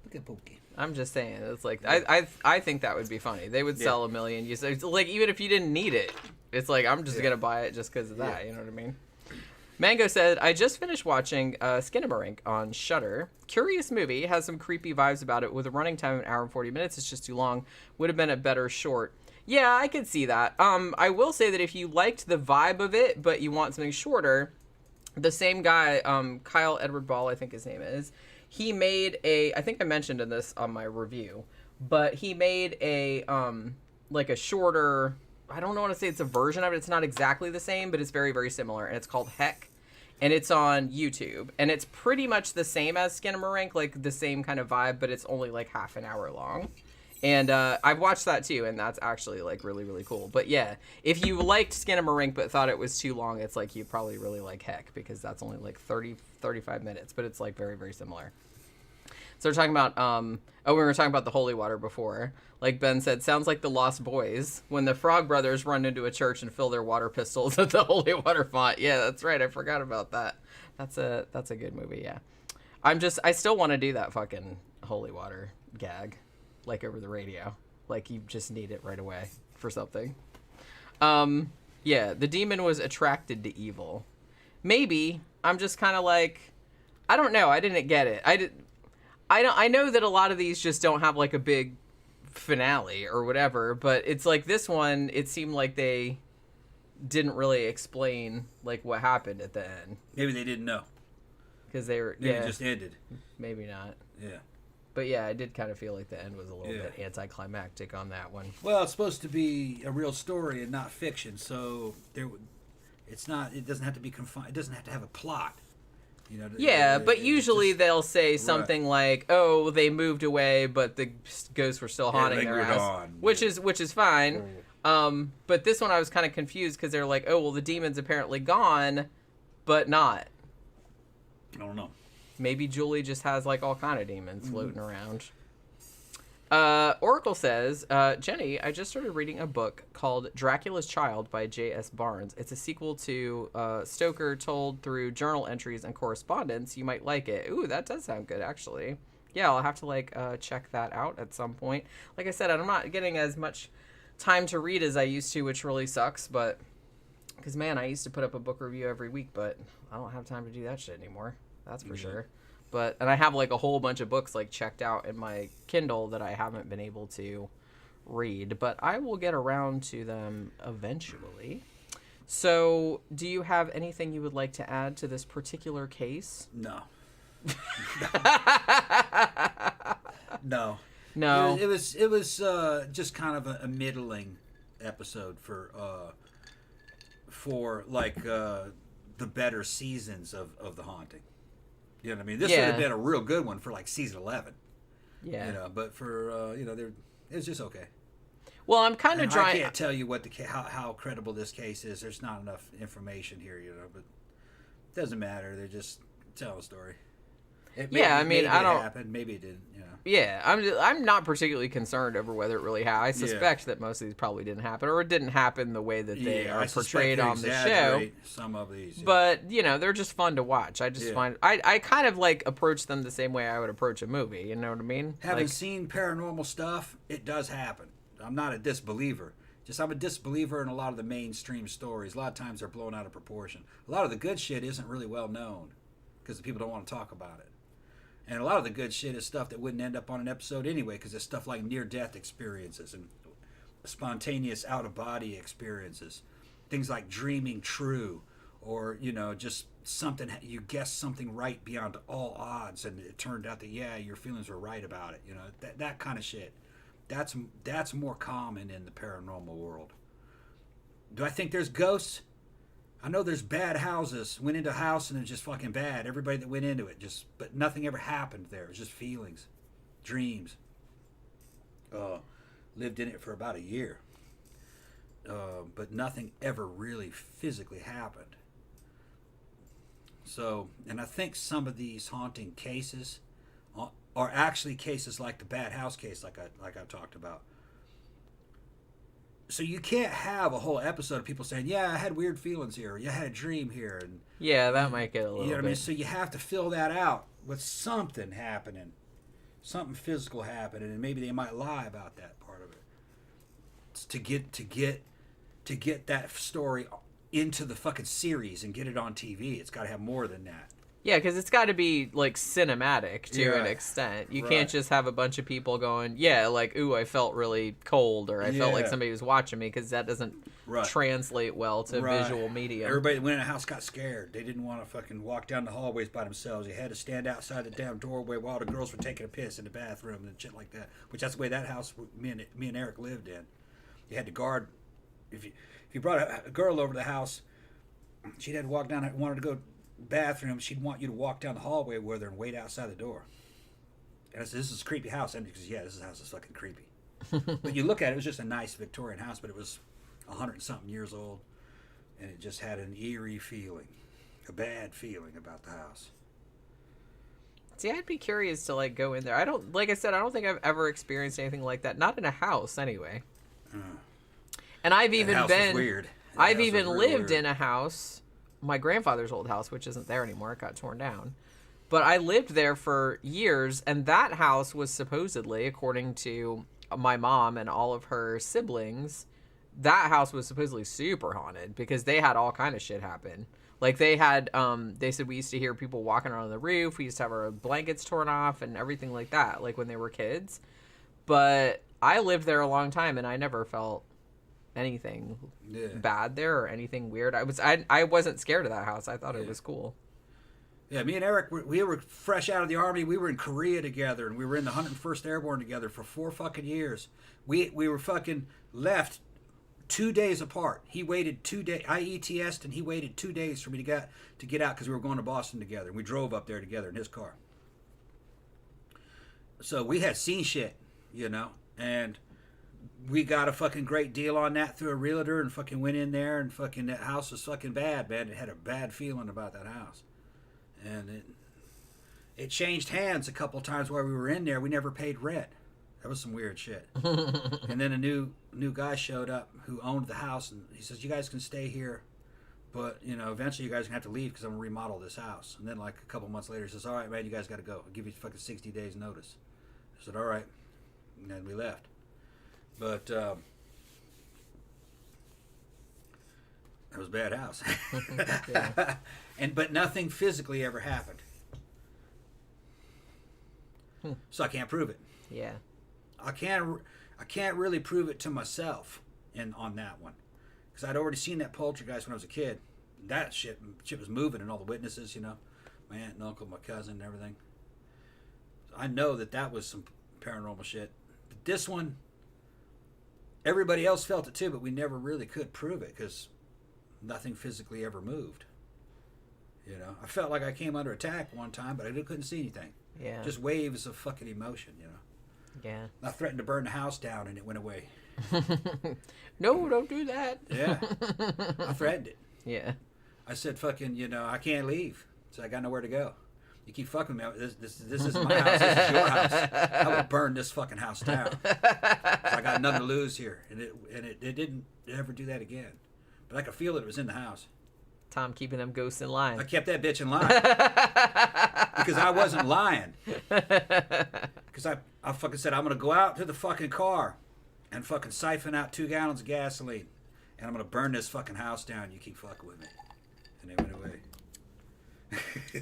Look at Pookie.
I'm just saying, it's like I think that would be funny. They would sell 1 million. Like even if you didn't need it, it's like I'm just gonna buy it just because of that. You know what I mean? Mango said, I just finished watching Skinamarink on Shudder. Curious movie, has some creepy vibes about it. With a running time of 1 hour and 40 minutes, it's just too long. Would have been a better short. Yeah, I could see that. I will say that if you liked the vibe of it, but you want something shorter, the same guy, Kyle Edward Ball, I think his name is, he made I think I mentioned in this on my review, but he made a shorter, I don't want to say it's a version of it. It's not exactly the same, but it's very, very similar. And it's called Heck. And it's on YouTube. And it's pretty much the same as Skinamarink, like the same kind of vibe, but it's only like half an hour long. And I've watched that too, and that's actually like really, really cool. But yeah, if you liked Skinamarink but thought it was too long, it's like you'd probably really like Heck, because that's only like 35 minutes, but it's like very, very similar. So we're talking about, we were talking about the holy water before. Like Ben said, sounds like the Lost Boys when the Frog Brothers run into a church and fill their water pistols at the holy water font. Yeah, that's right. I forgot about that. That's a good movie. Yeah. I still want to do that fucking holy water gag, like over the radio. Like you just need it right away for something. Yeah, the demon was attracted to evil. Maybe. I'm just kind of like, I don't know. I didn't get it. I know that a lot of these just don't have like a big finale or whatever, but it's like this one, it seemed like they didn't really explain like what happened at the end.
Maybe they didn't know.
Because they were,
Maybe it just ended.
Maybe not.
Yeah.
But yeah, I did kind of feel like the end was a little bit anticlimactic on that one.
Well, it's supposed to be a real story and not fiction, so it doesn't have to be confined. It doesn't have to have a plot. You know,
yeah, but usually they'll say something like, "Oh, they moved away, but the ghosts were still haunting their ass," which is fine. But this one I was kind of confused because they're like, "Oh, well, the demon's apparently gone, but not."
I don't know.
Maybe Julie just has like all kind of demons floating around. Oracle says, Jenny, I just started reading a book called Dracula's Child by J.S. Barnes. It's a sequel to Stoker told through journal entries and correspondence. You might like it. Ooh, that does sound good, actually. Yeah, I'll have to check that out at some point. Like I said, I'm not getting as much time to read as I used to, which really sucks. But because man, I used to put up a book review every week, but I don't have time to do that shit anymore. That's for sure. And I have like a whole bunch of books like checked out in my Kindle that I haven't been able to read, but I will get around to them eventually. So, do you have anything you would like to add to this particular case?
No. No.
No.
It was just kind of a middling episode for like the better seasons of The Haunting. You know what I mean? This would have been a real good one for like season 11.
Yeah.
You know, but for it was just okay.
Well, I'm kind of trying.
I can't tell you how credible this case is. There's not enough information here, but it doesn't matter. They're just telling a story. Maybe it happened. Maybe it didn't. You know.
Yeah, I'm not particularly concerned over whether it really happened. I suspect that most of these probably didn't happen, or it didn't happen the way that they are portrayed on the show.
Some of these,
but they're just fun to watch. I just find I kind of like approach them the same way I would approach a movie. You know what I mean?
Having seen paranormal stuff, it does happen. I'm not a disbeliever. I'm a disbeliever in a lot of the mainstream stories. A lot of times they're blown out of proportion. A lot of the good shit isn't really well known because the people don't want to talk about it. And a lot of the good shit is stuff that wouldn't end up on an episode anyway, because it's stuff like near-death experiences and spontaneous out-of-body experiences. Things like dreaming true, or, just something, you guessed something right beyond all odds, and it turned out that, your feelings were right about it. That kind of shit. That's more common in the paranormal world. Do I think there's ghosts? I know there's bad houses. Went into a house and it's just fucking bad. Everybody that went into it but nothing ever happened there. It was just feelings, dreams. Lived in it for about a year. But nothing ever really physically happened. So, and I think some of these haunting cases are actually cases like the bad house case, like I talked about. So you can't have a whole episode of people saying, "Yeah, I had weird feelings here. Yeah, I had a dream here." And
yeah, that might get a little.
you know what I mean?
bit.
So you have to fill that out with something happening, something physical happening, and maybe they might lie about that part of it. It's to get that story into the fucking series and get it on TV. It's got to have more than that.
Yeah, because it's got to be, like, cinematic to an
Yeah.
extent. You
Right.
can't just have a bunch of people going, yeah, like, ooh, I felt really cold, or I felt like
Yeah.
somebody was watching me, because that doesn't
Right.
translate well to
Right.
visual medium.
Everybody that went in the house got scared. They didn't want to fucking walk down the hallways by themselves. They had to stand outside the damn doorway while the girls were taking a piss in the bathroom and shit like that. Which that's the way that house me and Eric lived in. You had to guard. If you brought a girl over to the house, she'd have to walk down. Wanted to go bathroom. She'd want you to walk down the hallway with her and wait outside the door. And I said, "This is a creepy house," and because this house is fucking creepy. But you look at it, it was just a nice Victorian house, but it was 100 and something years old, and it just had an eerie feeling, a bad feeling about the house.
See, I'd be curious to, like, go in there. I don't, like I said, I don't think I've ever experienced anything like that. Not in a house, anyway. And I've
That
even
house
been...
was weird. That
I've
house
even
was real
lived
weird.
in a house, my grandfather's old house, which isn't there anymore. It got torn down. But I lived there for years, and that house was supposedly, according to my mom and all of her siblings, that house was supposedly super haunted because they had all kind of shit happen. Like, they had, they said we used to hear people walking around on the roof. We used to have our blankets torn off and everything like that, like when they were kids. But I lived there a long time, and I never felt anything bad there or anything weird. I wasn't scared of that house. I thought it was cool.
Yeah, me and Eric, we were fresh out of the Army. We were in Korea together, and we were in the 101st Airborne together for 4 fucking years. We were fucking left 2 days apart. He waited 2 days. I ETS'd, and he waited 2 days for me to get out because we were going to Boston together. We drove up there together in his car. So we had seen shit, you know, and we got a fucking great deal on that through a realtor and fucking went in there, and fucking that house was fucking bad, man. It had a bad feeling about that house. And it changed hands a couple times while we were in there. We never paid rent. That was some weird shit. And then a new guy showed up who owned the house, and he says, "You guys can stay here, but you know, eventually you guys are gonna have to leave because I'm gonna remodel this house." And then like a couple months later, he says, "All right, man, you guys got to go. I'll give you fucking 60 days notice." I said, "All right," and then we left. But that was a bad house.
Yeah.
But nothing physically ever happened. So I can't prove it.
Yeah.
I can't really prove it to myself on that one, because I'd already seen that poltergeist when I was a kid. That shit was moving, and all the witnesses, you know, my aunt and uncle, my cousin, and everything. So I know that was some paranormal shit. But this one, everybody else felt it too, but we never really could prove it because nothing physically ever moved. You know, I felt like I came under attack one time, but I couldn't see anything.
Yeah.
Just waves of fucking emotion, you know.
Yeah.
I threatened to burn the house down, and it went away.
No, don't do that.
Yeah. I threatened it.
Yeah.
I said, fucking, you know, I can't leave. So I got nowhere to go. You keep fucking with me. This isn't my house. This is your house. I will burn this fucking house down. So I got nothing to lose here. And it didn't ever do that again. But I could feel it was in the house.
Tom keeping them ghosts in line.
I kept that bitch in line. Because I wasn't lying. Because I fucking said, I'm going to go out to the fucking car and fucking siphon out 2 gallons of gasoline. And I'm going to burn this fucking house down. You keep fucking with me. And they went away.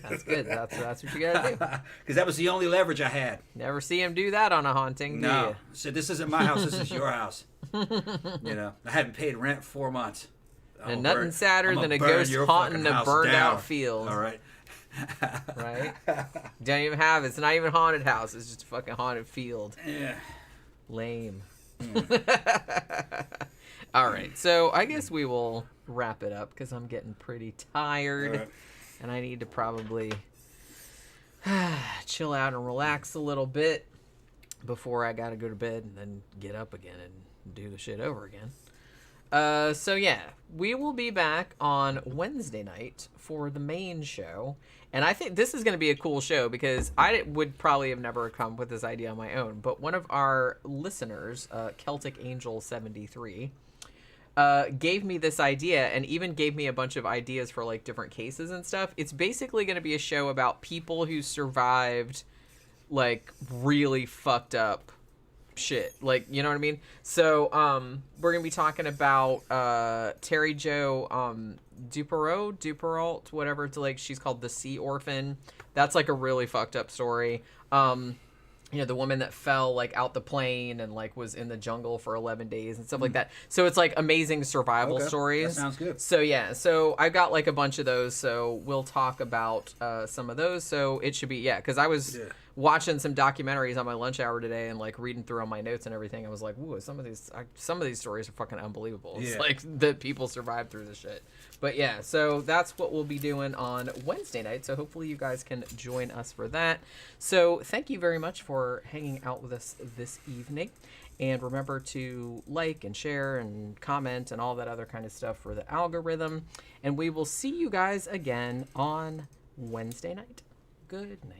That's good. That's what you gotta do.
Because that was the only leverage I had.
Never see him do that on a haunting, do
No.
you?
I said, this isn't my house. This is your house. You know, I hadn't paid rent 4 months.
And nothing sadder than a ghost haunting a burned out field.
All right.
Right? Don't even have it. It's not even a haunted house. It's just a fucking haunted field.
Yeah.
Lame. All right. So I guess we will wrap it up because I'm getting pretty tired.
Right.
And I need to probably chill out and relax a little bit before I got to go to bed and then get up again and do the shit over again. So yeah, we will be back on Wednesday night for the main show. And I think this is going to be a cool show because I would probably have never come up with this idea on my own. But one of our listeners, Celtic Angel 73, gave me this idea and even gave me a bunch of ideas for like different cases and stuff. It's basically going to be a show about people who survived like really fucked up shit. Like, you know what I mean? So we're going to be talking about Terry Jo Duperrault, whatever. It's like she's called the Sea Orphan. That's like a really fucked up story. You know, the woman that fell like out the plane and like was in the jungle for 11 days and stuff like that. So it's like amazing survival stories.
That sounds good.
So yeah, so I've got like a bunch of those. So we'll talk about some of those. So it should be, because I was watching some documentaries on my lunch hour today and like reading through all my notes and everything. I was like, ooh, some of these stories are fucking unbelievable. It's like that people survived through the shit. But yeah, so that's what we'll be doing on Wednesday night. So hopefully you guys can join us for that. So thank you very much for hanging out with us this evening. And remember to like and share and comment and all that other kind of stuff for the algorithm. And we will see you guys again on Wednesday night. Good night.